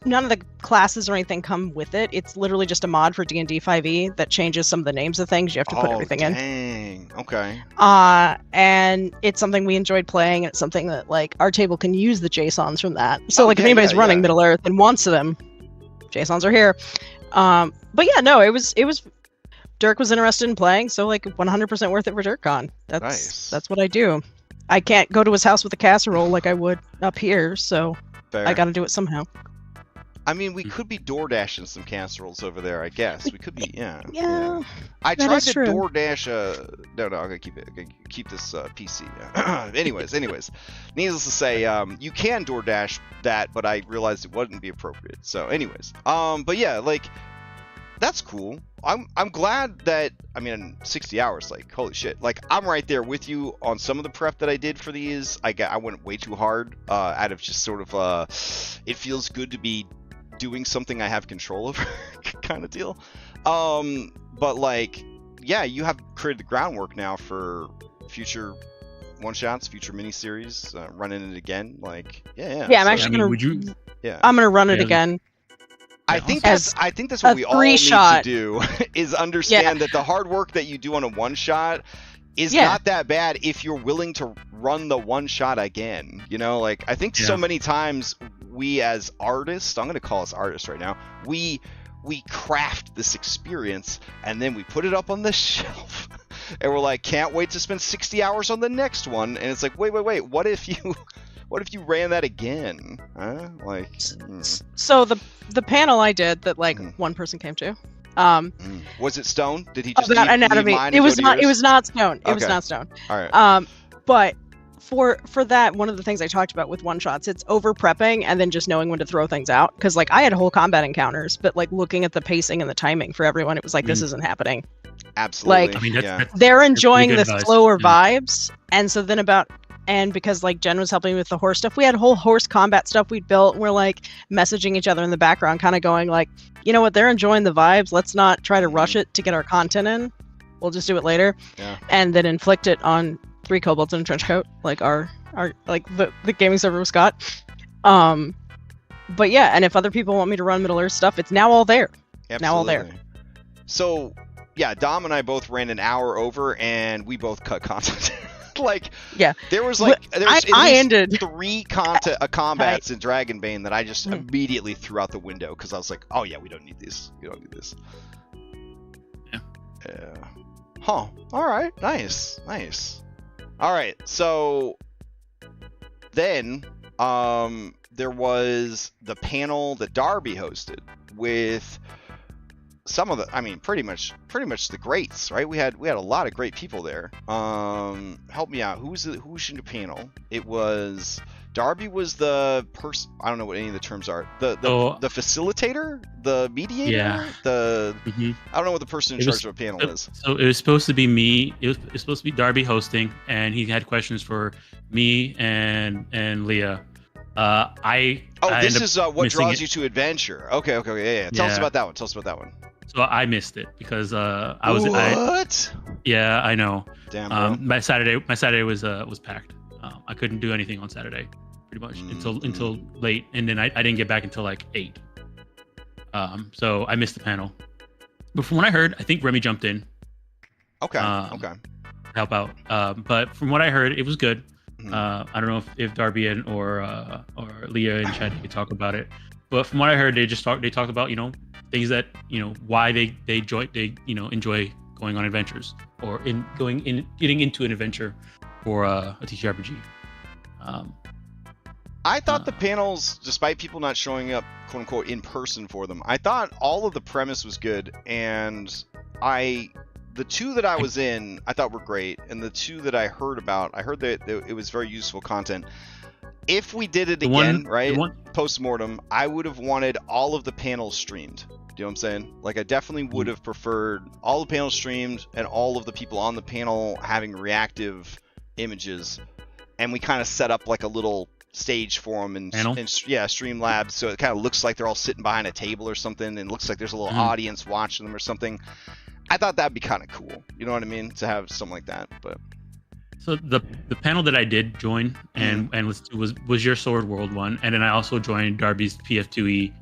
none of the classes or anything come with it. It's literally just a mod for D&D 5e that changes some of the names of things. You have to put everything in. Okay. And it's something we enjoyed playing. It's something that like our table can use the JSONs from that. So if anybody's running Middle Earth and wants them, JSONs are here. But yeah, no, it was Dirk was interested in playing, so like 100% worth it for DirkCon. That's what I do. I can't go to his house with a casserole like I would up here, so I got to do it somehow. I mean, we could be DoorDashing some casseroles over there, I guess. We could be, yeah. I that tried is to true. DoorDash no, I'm gonna keep it. I'm gonna keep this PC. Anyways, needless to say, you can DoorDash that, but I realized it wouldn't be appropriate. So, anyways, but yeah, like that's cool. I'm glad that, I mean, 60 hours, like holy shit, like I'm right there with you on some of the prep that I did for these. I went way too hard out of just sort of it feels good to be doing something I have control over kind of deal. But like, yeah, you have created the groundwork now for future one-shots, future miniseries, running it again. Like, yeah. I'm actually I'm gonna run it again. I think that's what we all need to do is understand that the hard work that you do on a one-shot is not that bad if you're willing to run the one-shot again. You know, like I think so many times we as artists, I'm going to call us artists right now, we craft this experience and then we put it up on the shelf and we're like, can't wait to spend 60 hours on the next one. And it's like, wait, what if you ran that again? Huh? Like, So the panel I did that like one person came to, was it Stone? Did he just about anatomy? It was not Stone. It was not Stone. All right. But for that, one of the things I talked about with one shots, it's over prepping and then just knowing when to throw things out. Because like I had whole combat encounters, but like looking at the pacing and the timing for everyone, it was like this isn't happening. Absolutely. Like I mean, they're enjoying the advice. slower vibes, and so then because like Jen was helping me with the horse stuff, we had whole horse combat stuff we'd built. And we're like messaging each other in the background, kind of going like, you know what, they're enjoying the vibes. Let's not try to rush it to get our content in. We'll just do it later, and then inflict it on 3 kobolds in a trench coat, like our like the gaming server with Scott. But yeah, and if other people want me to run Middle Earth stuff, it's now all there. Absolutely. Now all there. So yeah, Dom and I both ran an hour over, and we both cut content. Like, there was like I ended 3 combats in Dragonbane that I just immediately threw out the window because I was like, oh yeah, we don't need this. Huh. All right. Nice. All right. So then, there was the panel that Darby hosted with some of the, I mean, pretty much the greats, right? We had a lot of great people there. Help me out. Who was in the panel? It was Darby was the person. I don't know what any of the terms are. The facilitator, the mediator, Yeah. I don't know what the person in charge of a panel is. So it was supposed to be me. It was supposed to be Darby hosting, and he had questions for me and Leah. This is what draws you to adventure. Okay, yeah. Tell us about that one. So I missed it because I was. What? Yeah, I know. Damn. Bro. My Saturday was packed. I couldn't do anything on Saturday, pretty much until late, and then I didn't get back until like 8. So I missed the panel. But from what I heard, I think Remy jumped in. Okay. Help out. But from what I heard, it was good. Mm-hmm. I don't know if Darby or Leah and Chad could talk about it, but from what I heard, they talked about things that why they enjoy going on adventures or getting into an adventure for a TTRPG. I thought the panels, despite people not showing up quote unquote in person for them, I thought all of the premise was good, and the 2 that I was in, I thought were great, and the 2 that I heard that it was very useful content. If we did it again, post-mortem, I would have wanted all of the panels streamed. Do you know what I'm saying? Like, I definitely would have preferred all the panels streamed and all of the people on the panel having reactive images, and we kind of set up like a little stage for them and Streamlabs, so it kind of looks like they're all sitting behind a table or something, and it looks like there's a little audience watching them or something. I thought that'd be kind of cool. You know what I mean? To have something like that. But so the panel that I did join and was your Sword World one, and then I also joined Darby's PF2E,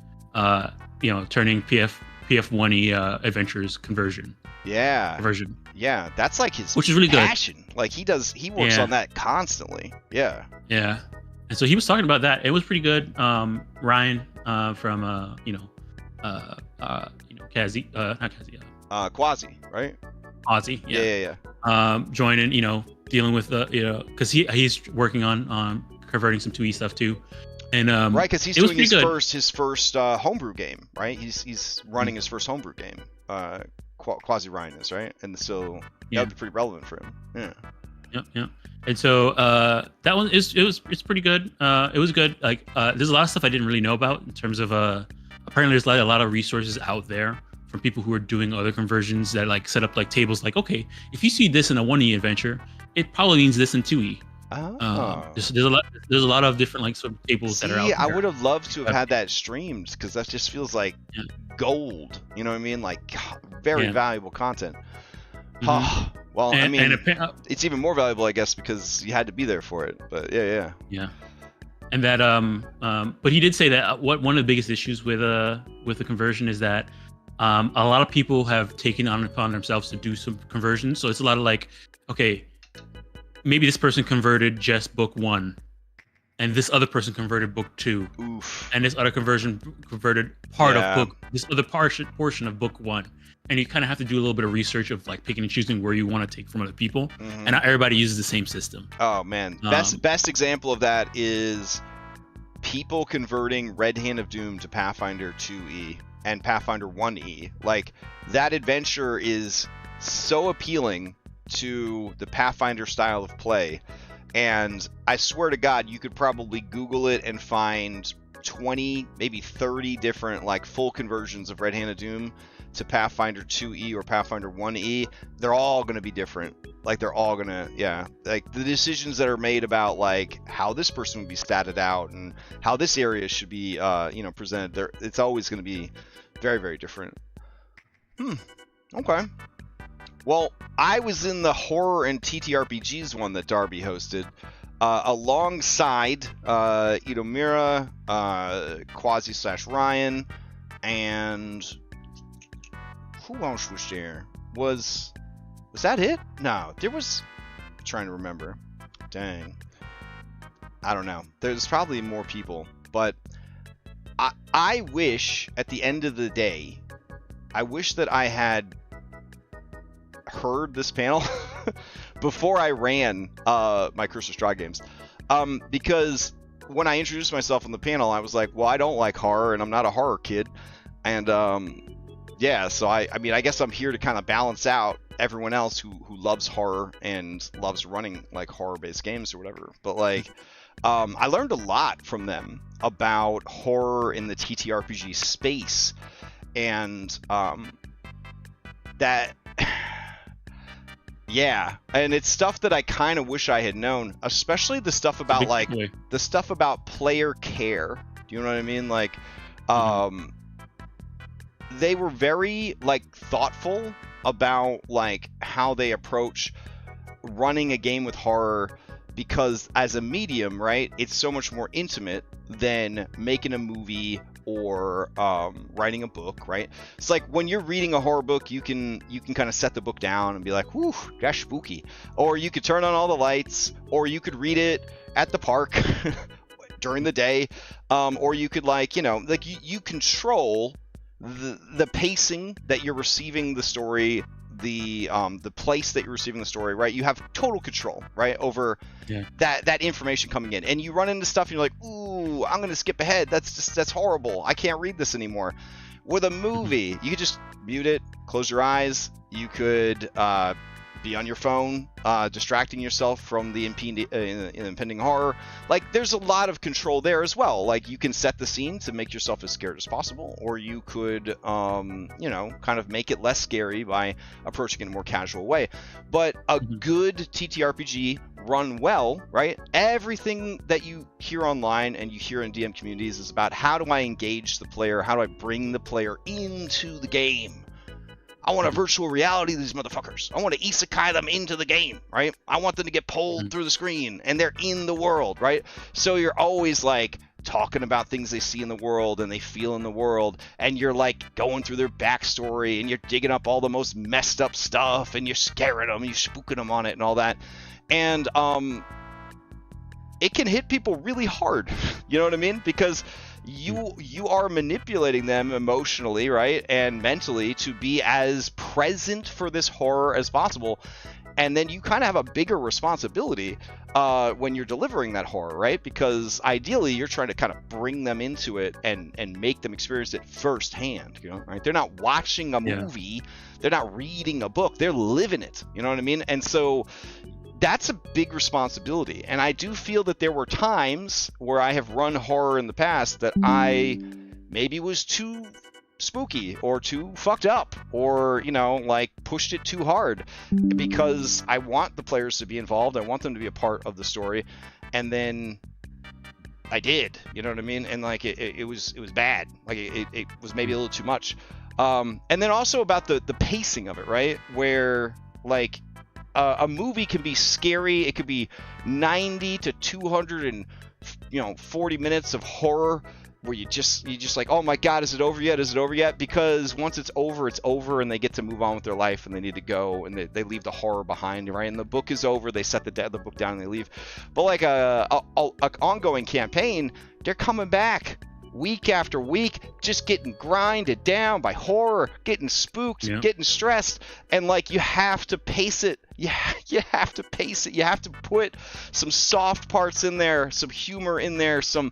turning PF1E adventures conversion. Yeah. Yeah, that's like his which is really passion. Good. Like he works on that constantly. Yeah. Yeah. And so he was talking about that. It was pretty good. Ryan from Kazi, not Kazi. Quasi, right? Quasi, yeah. Joining, dealing with the, because he's working on converting some 2E stuff too, and right, because he's doing his first homebrew game, right? He's running his first homebrew game. Quasi Ryan is, right, and so that would be pretty relevant for him. Yeah. And so that one it's pretty good. It was good. Like there's a lot of stuff I didn't really know about in terms of apparently there's a lot of resources out there from people who are doing other conversions that like set up like tables like, okay, if you see this in a 1E adventure, it probably means this in 2E. There's a lot of different like sort of tables that are out there. I would have loved to have had that streamed, because that just feels like gold. You know what I mean? Like very valuable content. Well, I mean, it's even more valuable, I guess, because you had to be there for it. But yeah. And that but he did say that one of the biggest issues with the conversion is that a lot of people have taken on upon themselves to do some conversions. So it's a lot of like, okay, maybe this person converted just book 1, and this other person converted book 2. Oof. And this other conversion converted this other portion of book 1. And you kind of have to do a little bit of research of like picking and choosing where you want to take from other people. And not everybody uses the same system. Oh man, best example of that is people converting Red Hand of Doom to Pathfinder 2E and Pathfinder 1E. Like, that adventure is so appealing to the Pathfinder style of play, and I swear to God, you could probably Google it and find 20, maybe 30 different like full conversions of Red Hand of Doom to Pathfinder 2E or Pathfinder 1E. They're all going to be different. Like, they're all going to, like the decisions that are made about like how this person would be statted out and how this area should be, presented there. It's always going to be very, very different. Okay. Well, I was in the horror and TTRPGs one that Darby hosted, alongside, Mira, Quasi/Ryan, and who else was there? Was that it? No, there was. I'm trying to remember. Dang. I don't know. There's probably more people, but I wish at the end of the day, I wish that I had heard this panel before I ran my Curse of Strahd games, because when I introduced myself on the panel, I was like, well, I don't like horror, and I'm not a horror kid, and yeah, so I mean, I guess I'm here to kind of balance out everyone else who loves horror and loves running like horror-based games or whatever. But like, I learned a lot from them about horror in the TTRPG space, and that, yeah, and it's stuff that I kind of wish I had known, especially the stuff about like the stuff about player care. Do you know what I mean? Like, they were very like thoughtful about like how they approach running a game with horror, because as a medium, right, it's so much more intimate than making a movie or writing a book, right? It's like when you're reading a horror book, you can kind of set the book down and be like, whew, that's spooky. Or you could turn on all the lights, or you could read it at the park during the day, or you could like, you know, like you control the pacing that you're receiving the story, the place that you're receiving the story, right? You have total control, right, over that information coming in. And you run into stuff and you're like, ooh, I'm gonna skip ahead, that's horrible, I can't read this anymore. With a movie, you could just mute it, close your eyes, you could be on your phone, distracting yourself from the impending horror. Like, there's a lot of control there as well. Like, you can set the scene to make yourself as scared as possible, or you could, you know, kind of make it less scary by approaching it in a more casual way. But a good TTRPG run well, right? Everything that you hear online and you hear in DM communities is about, how do I engage the player? How do I bring the player into the game? I want a virtual reality of these motherfuckers. I want to isekai them into the game, right? I want them to get pulled through the screen and they're in the world, right? So you're always like talking about things they see in the world and they feel in the world, and you're like going through their backstory and you're digging up all the most messed up stuff and you're scaring them, you're spooking them on it and all that. And it can hit people really hard, you know what I mean? Because you are manipulating them emotionally, right, and mentally to be as present for this horror as possible. And then you kind of have a bigger responsibility when you're delivering that horror, right? Because ideally you're trying to kind of bring them into it and make them experience it firsthand, you know, right? They're not watching a movie, they're not reading a book, they're living it, you know what I mean? And so that's a big responsibility. And I do feel that there were times where I have run horror in the past that I maybe was too spooky or too fucked up, or, you know, like pushed it too hard, because I want the players to be involved. I want them to be a part of the story. And then I did, you know what I mean? And like, it was bad. Like it was maybe a little too much. And then also about the pacing of it, right? Where like, a movie can be scary. It could be 90 to 240 minutes of horror where you just like, oh my god, is it over yet? Is it over yet? Because once it's over, and they get to move on with their life and they need to go, and they leave the horror behind, right? And the book is over, they set the book down and they leave. But like a ongoing campaign, they're coming back week after week, just getting grinded down by horror, getting spooked, getting stressed, and like, you have to pace it. You have to pace it. You have to put some soft parts in there, some humor in there, some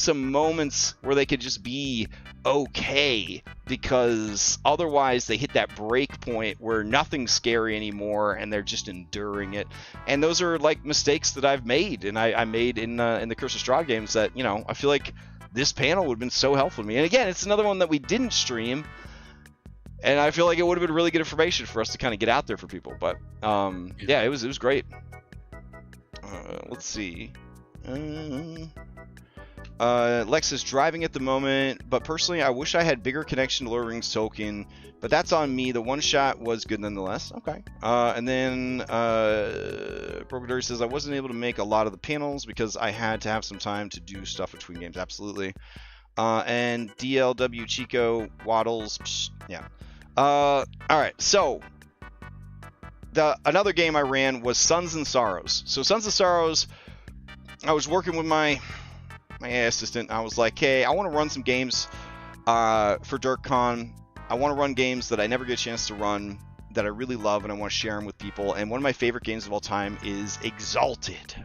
moments where they could just be okay, because otherwise they hit that break point where nothing's scary anymore and they're just enduring it. And those are like mistakes that I've made, and I made in the Curse of Strahd games, that, you know, I feel like this panel would have been so helpful to me. And again, it's another one that we didn't stream, and I feel like it would have been really good information for us to kind of get out there for people. But yeah, it was great. Let's see. Lex is driving at the moment, but personally, I wish I had bigger connection to Lord of the Rings Tolkien, but that's on me. The one shot was good nonetheless. Okay. And then Brogadori says, I wasn't able to make a lot of the panels because I had to have some time to do stuff between games. Absolutely. And DLW Chico Waddles. Psh, yeah. All right. So another game I ran was Sons and Sorrows. So Sons of Sorrows, I was working with my AI assistant. I was like, hey, I want to run some games for DirkCon. I want to run games that I never get a chance to run that I really love and I want to share them with people. And one of my favorite games of all time is Exalted.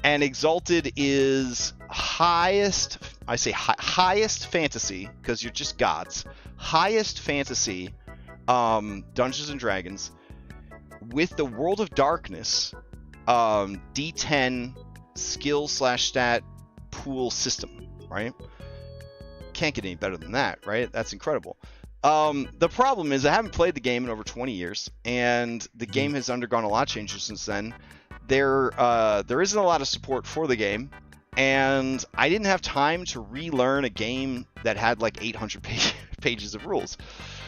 And Exalted is highest fantasy, because you're just gods. Highest fantasy Dungeons and Dragons with the World of Darkness D10 skill/stat pool system, right? Can't get any better than that, right? That's incredible. The problem is I haven't played the game in over 20 years, and the game has undergone a lot of changes since then. There isn't a lot of support for the game, and I didn't have time to relearn a game that had like 800 pages of rules.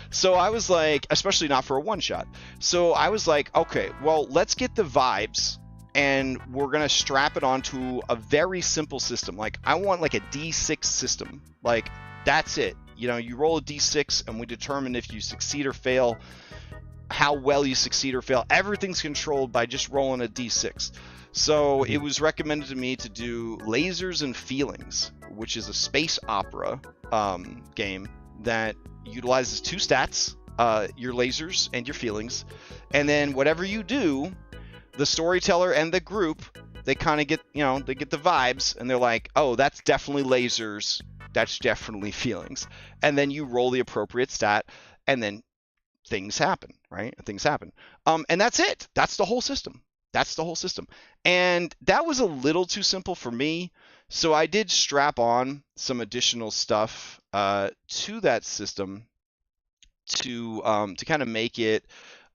So I was like, especially not for a one-shot. So I was like, okay, well, let's get the vibes, and we're going to strap it onto a very simple system. Like, I want like a D6 system. Like, that's it. You know, you roll a D6, and we determine if you succeed or fail, how well you succeed or fail. Everything's controlled by just rolling a D6. So it was recommended to me to do Lasers and Feelings, which is a space opera game that utilizes two stats, your lasers and your feelings. And then whatever you do, the storyteller and the group, they kind of get, they get the vibes, and they're like, oh, that's definitely lasers, that's definitely feelings. And then you roll the appropriate stat, and then things happen, right? Things happen. And that's it. That's the whole system. And that was a little too simple for me. So I did strap on some additional stuff to that system to kind of make it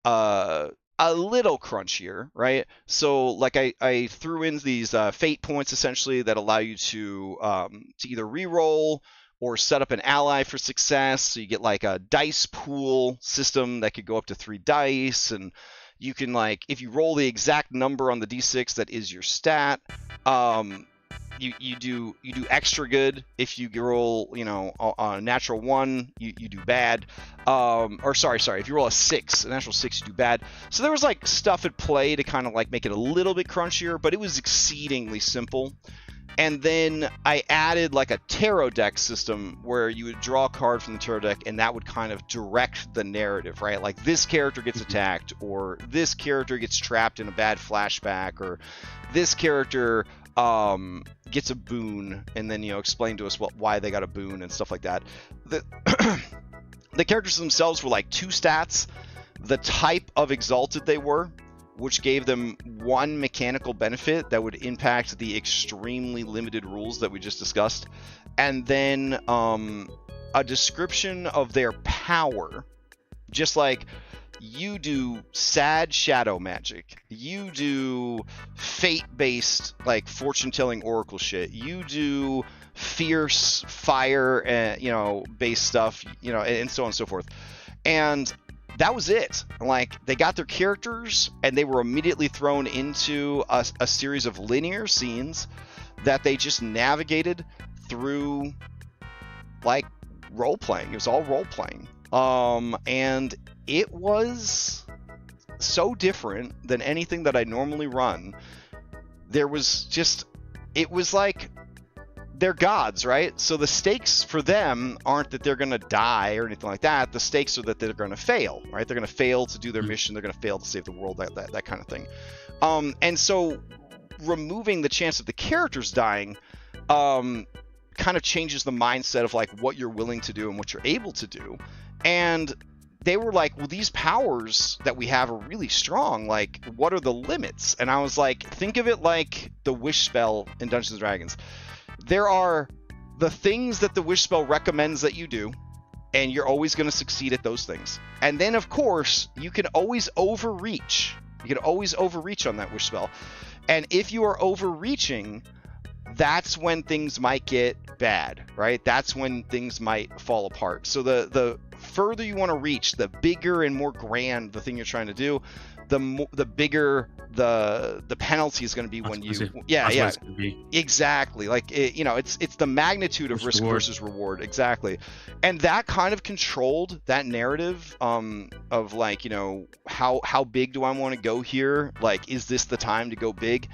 a little crunchier, right? So like I threw in these fate points essentially that allow you to either re-roll or set up an ally for success. So you get like a dice pool system that could go up to 3 dice, and you can, like, if you roll the exact number on the d6 that is your stat, you do extra good. If you roll, on a natural 1, you do bad. Or sorry, if you roll a 6, a natural 6, you do bad. So there was like stuff at play to kind of like make it a little bit crunchier, but it was exceedingly simple. And then I added like a tarot deck system where you would draw a card from the tarot deck, and that would kind of direct the narrative, right? Like, this character gets attacked, or this character gets trapped in a bad flashback, or this character gets a boon, and then explain to us why they got a boon and stuff like that. The characters themselves were like 2 stats, the type of Exalted they were, which gave them 1 mechanical benefit that would impact the extremely limited rules that we just discussed, and then a description of their power. Just like, you do sad shadow magic, you do fate-based, like, fortune-telling oracle shit, you do fierce fire, based stuff, and so on and so forth. And that was it. Like, they got their characters, and they were immediately thrown into a series of linear scenes that they just navigated through, like, role-playing. It was all role-playing. And it was so different than anything that I normally run. There was just, it was like, they're gods, right? So the stakes for them aren't that they're going to die or anything like that. The stakes are that they're going to fail, right? They're going to fail to do their mission. They're going to fail to save the world, that kind of thing. And so removing the chance of the characters dying kind of changes the mindset of, like, what you're willing to do and what you're able to do. And they were like, well, these powers that we have are really strong. Like, what are the limits? And I was like, think of it like the wish spell in Dungeons & Dragons. There are the things that the wish spell recommends that you do, and you're always going to succeed at those things. And then, of course, you can always overreach. You can always overreach on that wish spell. And if you are overreaching, that's when things might get bad, right? That's when things might fall apart. So the further you want to reach, the bigger and more grand the thing you're trying to do, the bigger the penalty is going to be when you exactly, like, it's the magnitude of risk versus reward. Exactly. And that kind of controlled that narrative of, like, how big do I want to go here? Like, is this the time to go big?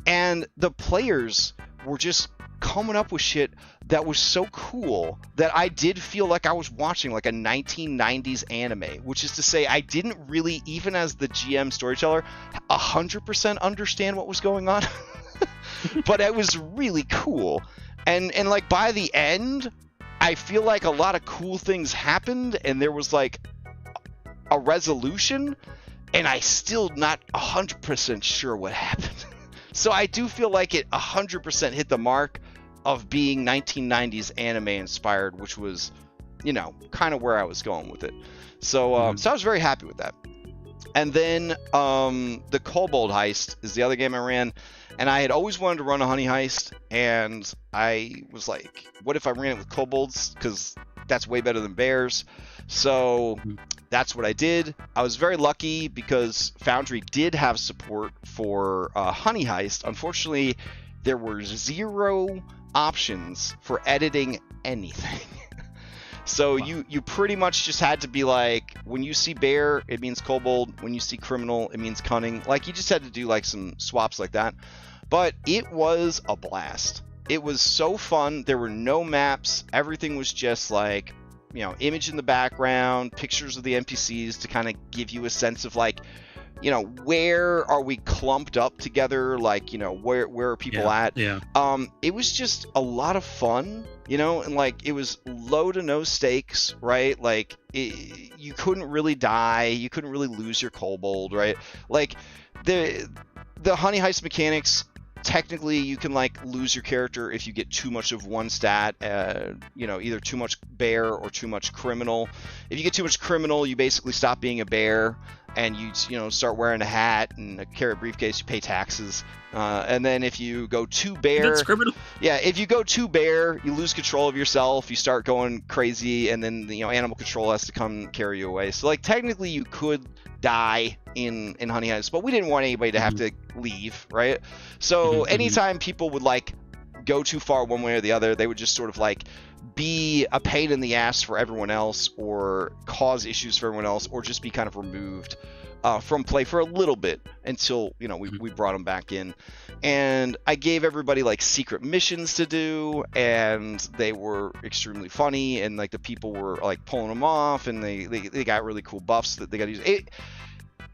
And the players were just coming up with shit that was so cool that I did feel like I was watching like a 1990s anime, which is to say I didn't really, even as the GM storyteller, 100% understand what was going on. But it was really cool. And like by the end, I feel like a lot of cool things happened and there was like a resolution, and I still not 100% sure what happened. So I do feel like it 100% hit the mark of being 1990s anime inspired, which was, you know, kind of where I was going with it. So so I was very happy with that. And then the Kobold Heist is the other game I ran, and I had always wanted to run a honey heist, and I was like, what if I ran it with kobolds, because that's way better than bears. So that's what I did. I was very lucky because Foundry did have support for honey heist. Unfortunately, there were 0 options for editing anything. So wow. you pretty much just had to be like, when you see bear, it means kobold. When you see criminal, it means cunning. Like, you just had to do like some swaps like that. But it was a blast. It was so fun. There were no maps. Everything was just like, you know, image in the background, pictures of the NPCs to kind of give you a sense of like, you know, where are we clumped up together? Like, you know, where are people at? Yeah. It was just a lot of fun, you know, and like it was low to no stakes, right? Like you couldn't really die, you couldn't really lose your kobold, right? Like the honey heist mechanics. Technically, you can like lose your character if you get too much of one stat, you know, either too much bear or too much criminal. If you get too much criminal, you basically stop being a bear and you know, start wearing a hat and a carry briefcase, you pay taxes. And then if you go too bear, that's criminal. Yeah, if you go too bear, you lose control of yourself, you start going crazy, and then, you know, animal control has to come carry you away. So like technically you could die in honey heist, but we didn't want anybody to have to leave, right? So anytime people would like go too far one way or the other, they would just sort of like be a pain in the ass for everyone else, or cause issues for everyone else, or just be kind of removed from play for a little bit until, you know, we brought them back in. And I gave everybody like secret missions to do, and they were extremely funny, and like the people were like pulling them off, and they got really cool buffs that they got to use.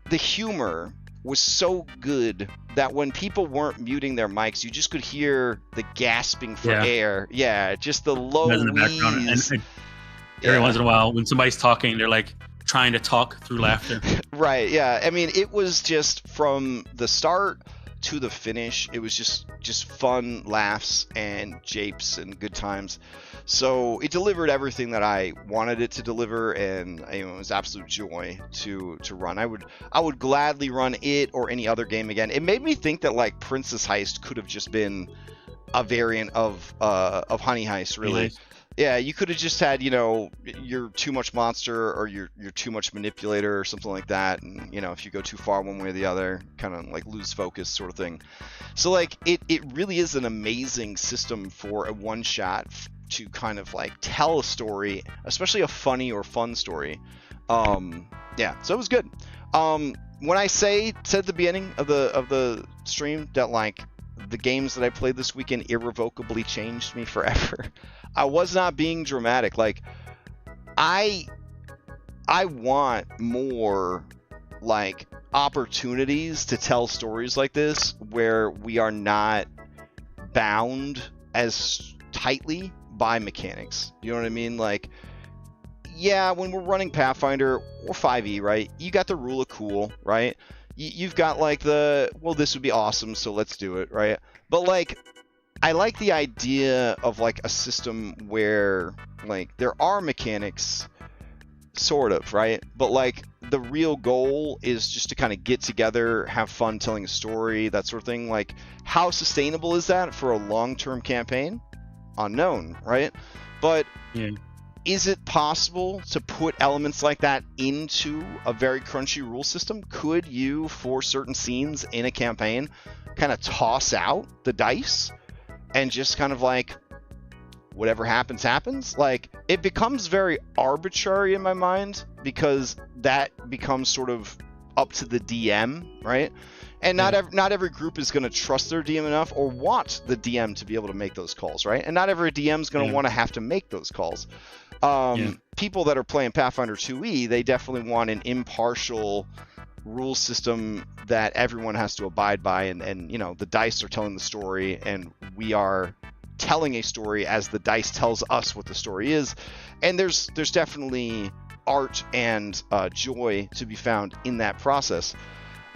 The humor was so good that when people weren't muting their mics, you just could hear the gasping for air. Yeah, just the low wheeze. And every once in a while, when somebody's talking, they're like trying to talk through laughter. Right, yeah. I mean, it was just from the start to the finish, it was just fun laughs and japes and good times. So it delivered everything that I wanted it to deliver, and it was absolute joy to run. I would gladly run it or any other game again. It made me think that like Princess Heist could have just been a variant of Honey Heist, really. Nice. Yeah, you could have just had, you know, you're too much monster, or you're too much manipulator, or something like that. And, you know, if you go too far one way or the other, kind of like lose focus sort of thing. So like it really is an amazing system for a one shot to kind of like tell a story, especially a funny or fun story. Yeah, so it was good. When I said at the beginning of the stream that like the games that I played this weekend irrevocably changed me forever, I was not being dramatic. Like I want more like opportunities to tell stories like this where we are not bound as tightly by mechanics. You know what I mean? Like, yeah, when we're running Pathfinder or 5e, right, you got the rule of cool, right? You've got like the, well, this would be awesome, so let's do it, right? But like, I like the idea of like a system where like there are mechanics, sort of, right? But like the real goal is just to kind of get together, have fun telling a story, that sort of thing. Like, how sustainable is that for a long-term campaign? Unknown, right? But yeah. Is it possible to put elements like that into a very crunchy rule system? Could you, for certain scenes in a campaign, kind of toss out the dice and just kind of like, whatever happens, happens? Like, it becomes very arbitrary in my mind, because that becomes sort of up to the DM, right? And not every group is going to trust their DM enough or want the DM to be able to make those calls, right? And not every DM is going to want to have to make those calls. People that are playing Pathfinder 2e, they definitely want an impartial rule system that everyone has to abide by, and you know, the dice are telling the story, and we are telling a story as the dice tells us what the story is. And there's definitely art and joy to be found in that process.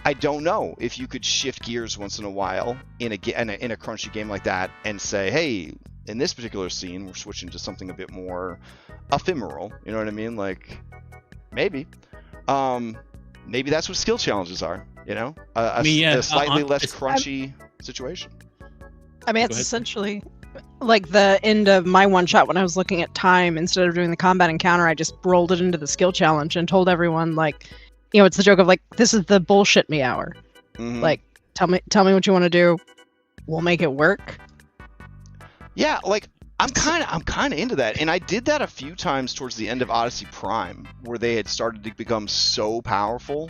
I don't know if you could shift gears once in a while in a crunchy game like that and say, hey, in this particular scene, we're switching to something a bit more ephemeral. You know what I mean? Like, maybe that's what skill challenges are. You know, a slightly less crunchy situation. I mean, it's essentially like the end of my one shot when I was looking at time. Instead of doing the combat encounter, I just rolled it into the skill challenge and told everyone, like, you know, it's the joke of like, this is the bullshit me hour. Mm-hmm. Like, tell me what you want to do. We'll make it work. Yeah, like I'm kind of into that, and I did that a few times towards the end of Odyssey Prime, where they had started to become so powerful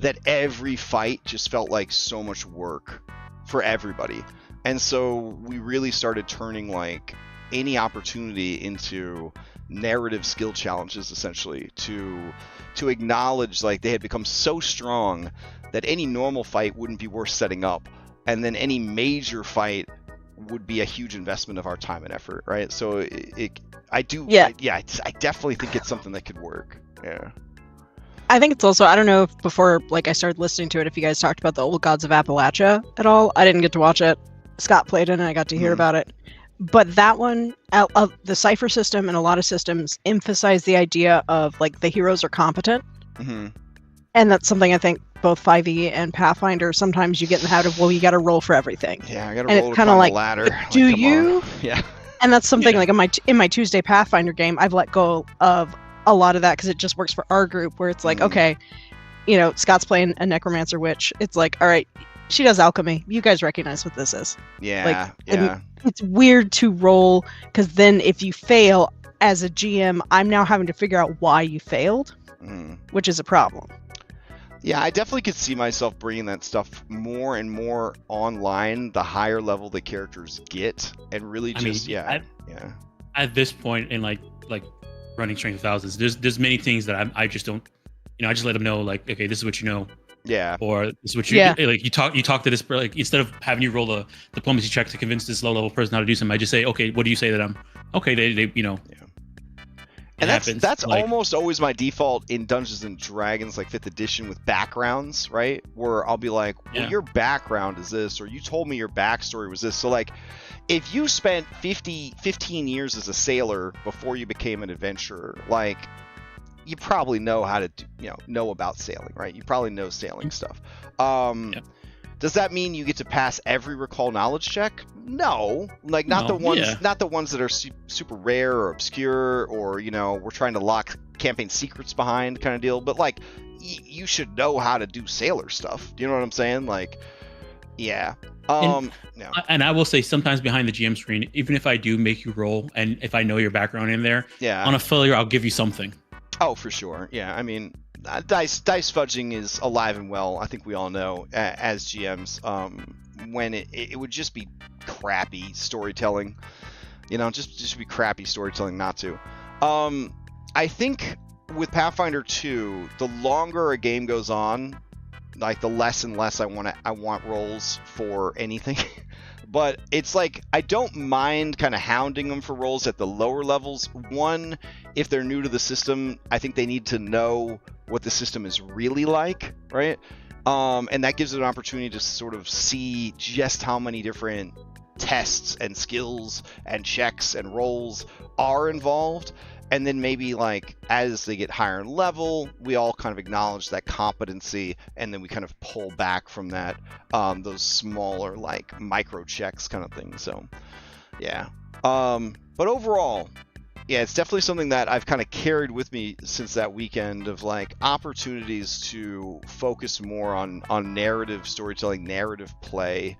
that every fight just felt like so much work for everybody. And so we really started turning like any opportunity into narrative skill challenges, essentially, to acknowledge like they had become so strong that any normal fight wouldn't be worth setting up, and then any major fight would be a huge investment of our time and effort, right? So I definitely think it's something that could work. Yeah. I think it's also, I don't know if before like I started listening to it, if you guys talked about the Old Gods of Appalachia at all. I didn't get to watch it. Scott played it and I got to hear about it. But that one, the Cypher system and a lot of systems emphasize the idea of like the heroes are competent. Mm-hmm. And that's something I think both 5e and Pathfinder, sometimes you get in the habit of, well, you got to roll for everything. Yeah, I got to roll kind of like, the ladder. Do you? Yeah. And that's something like in my Tuesday Pathfinder game, I've let go of a lot of that because it just works for our group, where it's like, okay, you know, Scott's playing a necromancer witch. It's like, all right, she does alchemy. You guys recognize what this is. Yeah, like, yeah. It's weird to roll, because then if you fail as a GM, I'm now having to figure out why you failed, which is a problem. Yeah, I definitely could see myself bringing that stuff more and more online the higher level the characters get, and really just At this point in like running Strength of Thousands, there's many things that I just don't, you know, I just let them know, like, okay, this is what you know. Yeah. Or this is what you like. You talk to this, like, instead of having you roll a diplomacy check to convince this low level person how to do something, I just say, okay, what do you say that I'm okay? They you know. Yeah. And that's like, almost always my default in Dungeons and Dragons, like 5th edition, with backgrounds, right? Where I'll be like, well, your background is this, or you told me your backstory was this. So like, if you spent 15 years as a sailor before you became an adventurer, like, you probably know how to know about sailing, right? You probably know sailing stuff. Does that mean you get to pass every recall knowledge check? No, like not the ones that are super rare or obscure, or, you know, we're trying to lock campaign secrets behind kind of deal. But like, you should know how to do sailor stuff. Do you know what I'm saying? Like, yeah. And I will say, sometimes behind the GM screen, even if I do make you roll, and if I know your background in there, on a failure, I'll give you something. Oh, for sure. Yeah, I mean, dice fudging is alive and well. I think we all know as GMs, when it would just be crappy storytelling, you know, just be crappy storytelling not to. I think with Pathfinder 2, the longer a game goes on, like, the less and less I want rolls for anything. But it's like, I don't mind kind of hounding them for rolls at the lower levels. One, if they're new to the system, I think they need to know what the system is really like, right? And that gives it an opportunity to sort of see just how many different tests and skills and checks and rolls are involved. And then maybe, like, as they get higher in level, we all kind of acknowledge that competency, and then we kind of pull back from that, those smaller, like, micro checks kind of thing. So, yeah. But overall, yeah, it's definitely something that I've kind of carried with me since that weekend, of, like, opportunities to focus more on narrative storytelling, narrative play,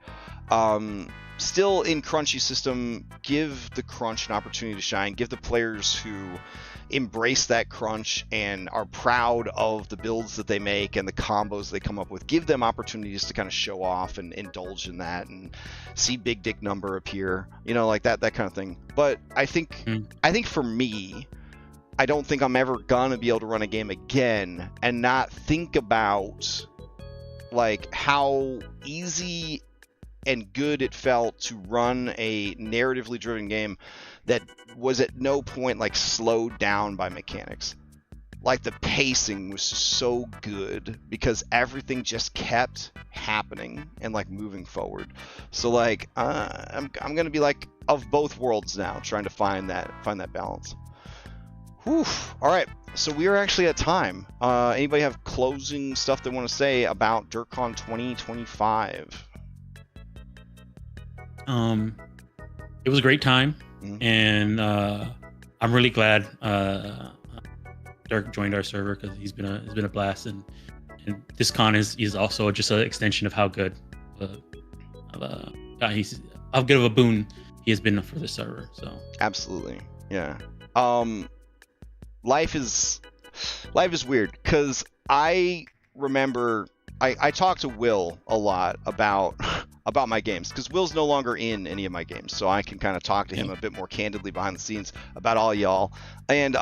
Still in crunchy system, give the crunch an opportunity to shine. Give the players who embrace that crunch and are proud of the builds that they make and the combos they come up with. Give them opportunities to kind of show off and indulge in that and see Big Dick Number appear, like that kind of thing. But I think for me, I don't think I'm ever gonna be able to run a game again and not think about like how easy and good it felt to run a narratively driven game that was at no point like slowed down by mechanics. Like the pacing was so good because everything just kept happening and like moving forward. So like I'm gonna be like of both worlds now, trying to find that balance. Whew. All right, so we are actually at time. Anybody have closing stuff they want to say about DirkCon 2025? It was a great time, and I'm really glad Dirk joined our server because he's been a blast, and this con is also just an extension of how good how good of a boon he has been for the server. So absolutely, yeah. Life is weird because I remember I talked to Will a lot about my games because Will's no longer in any of my games, so I can kind of talk to him a bit more candidly behind the scenes about all y'all. And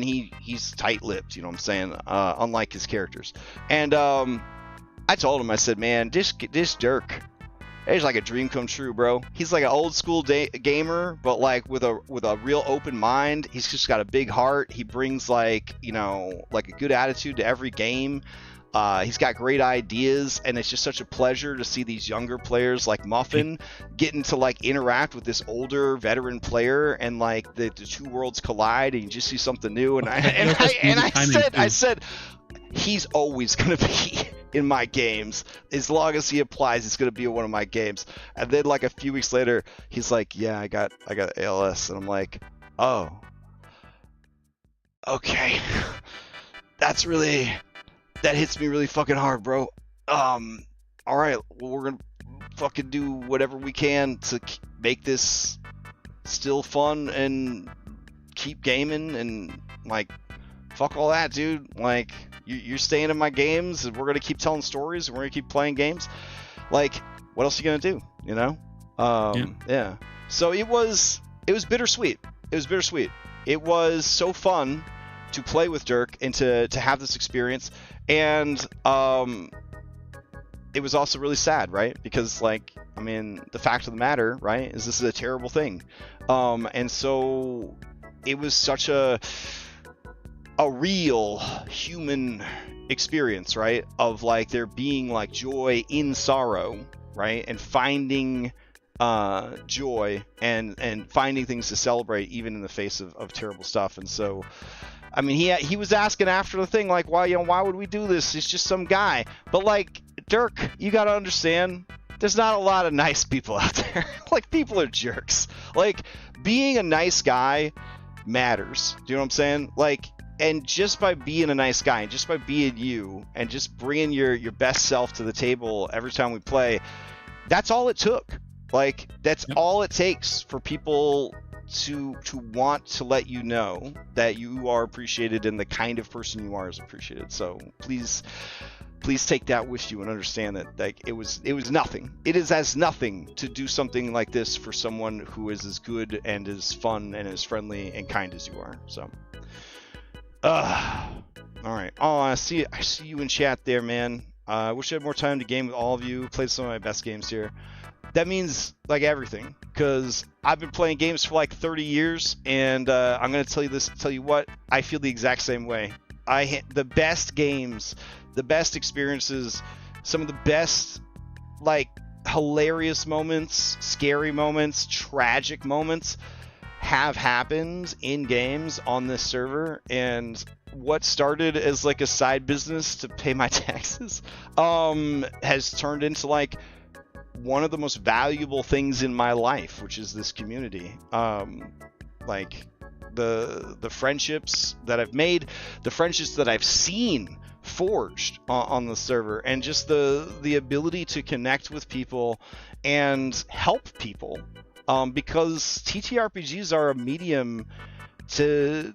he's tight-lipped, you know what I'm saying, unlike his characters. And I told him, I said, man, this Dirk, it's like a dream come true, bro. He's like an old school gamer, but like with a real open mind. He's just got a big heart. He brings like a good attitude to every game. He's got great ideas, and it's just such a pleasure to see these younger players like Muffin getting to like interact with this older veteran player, and like the two worlds collide, and you just see something new. And I said, he's always gonna be in my games as long as he applies. He's gonna be in one of my games. And then like a few weeks later, he's like, yeah, I got ALS, and I'm like, oh, okay, that hits me really fucking hard, bro. All right, well, we're gonna fucking do whatever we can to make this still fun and keep gaming, and like, fuck all that, dude. Like, you're staying in my games, and we're gonna keep telling stories, and we're gonna keep playing games. Like, what else are you gonna do? Yeah. So it was bittersweet. It was so fun to play with Dirk and to have this experience. And it was also really sad, right? Because like, I mean, the fact of the matter, right, is this is a terrible thing. And so it was such a real human experience, right? Of like there being like joy in sorrow, right? And finding joy and finding things to celebrate even in the face of terrible stuff. And so I mean, he was asking after the thing, like, why would we do this? He's just some guy. But like, Dirk, you gotta understand, there's not a lot of nice people out there. Like, people are jerks. Like, being a nice guy matters. Do you know what I'm saying? Like, and just by being a nice guy, and just by being you, and just bringing your best self to the table every time we play, that's all it took. Like, that's all it takes for people to want to let you know that you are appreciated and the kind of person you are is appreciated. So please take that with you and understand that like it was nothing. It is as nothing to do something like this for someone who is as good and as fun and as friendly and kind as you are. So all right. Oh, I see you in chat there, man. I wish I had more time to game with all of you. Played some of my best games here. That means like everything, because I've been playing games for like 30 years, and I'm gonna tell you what, I feel the exact same way. The best games, the best experiences, some of the best like hilarious moments, scary moments, tragic moments have happened in games on this server. And what started as like a side business to pay my taxes has turned into like one of the most valuable things in my life, which is this community. Like, the friendships that I've made, the friendships that I've seen forged on the server, and just the ability to connect with people and help people, because TTRPGs are a medium to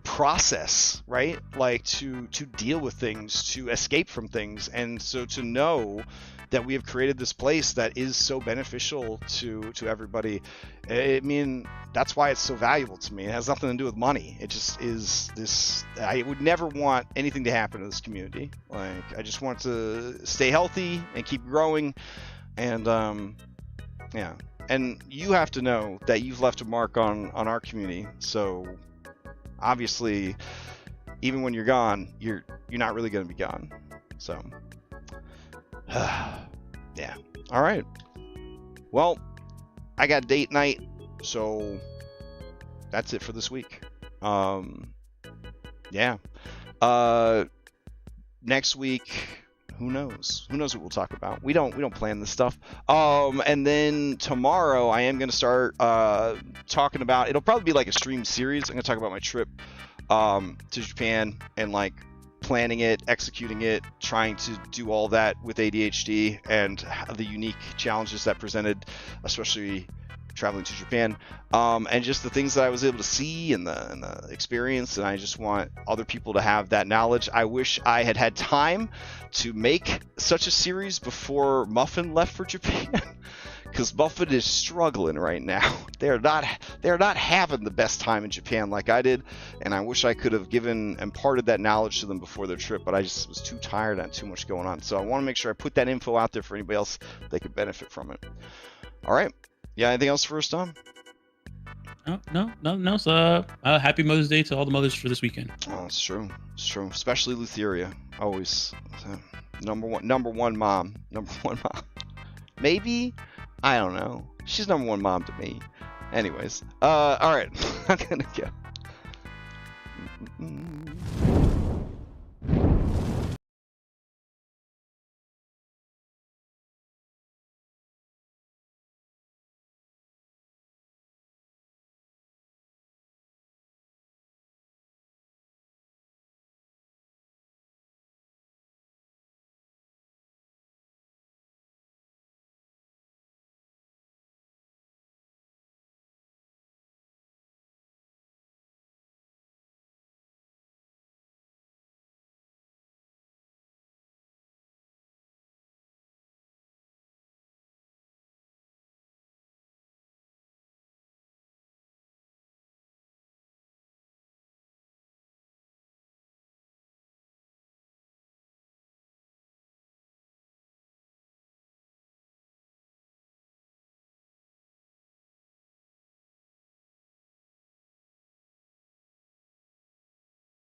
process, right? Like to deal with things, to escape from things. And so to know that we have created this place that is so beneficial to everybody, I mean, that's why it's so valuable to me. It has nothing to do with money. It just is this. I would never want anything to happen to this community. Like, I just want to stay healthy and keep growing. And yeah. And you have to know that you've left a mark on our community. So obviously, even when you're gone, you're not really going to be gone. So yeah. All right. Well, I got date night, so that's it for this week. Yeah. Next week, who knows? Who knows what we'll talk about? We don't plan this stuff. And then tomorrow I am going to start talking about, it'll probably be like a stream series. I'm going to talk about my trip to Japan and like planning it, executing it, trying to do all that with ADHD and the unique challenges that presented, especially traveling to Japan, and just the things that I was able to see and the experience. And I just want other people to have that knowledge. I wish I had had time to make such a series before Muffin left for Japan, because Muffin is struggling right now. They're not having the best time in Japan like I did, and I wish I could have given and imparted that knowledge to them before their trip, but I just was too tired and too much going on. So I want to make sure I put that info out there for anybody else that could benefit from it. All right. Yeah, anything else for us, Tom? No. So, happy Mother's Day to all the mothers for this weekend. Oh, it's true. It's true. Especially Lutheria. Always number one mom. Number one mom. Maybe? I don't know. She's number one mom to me. Anyways. All right. I'm gonna go.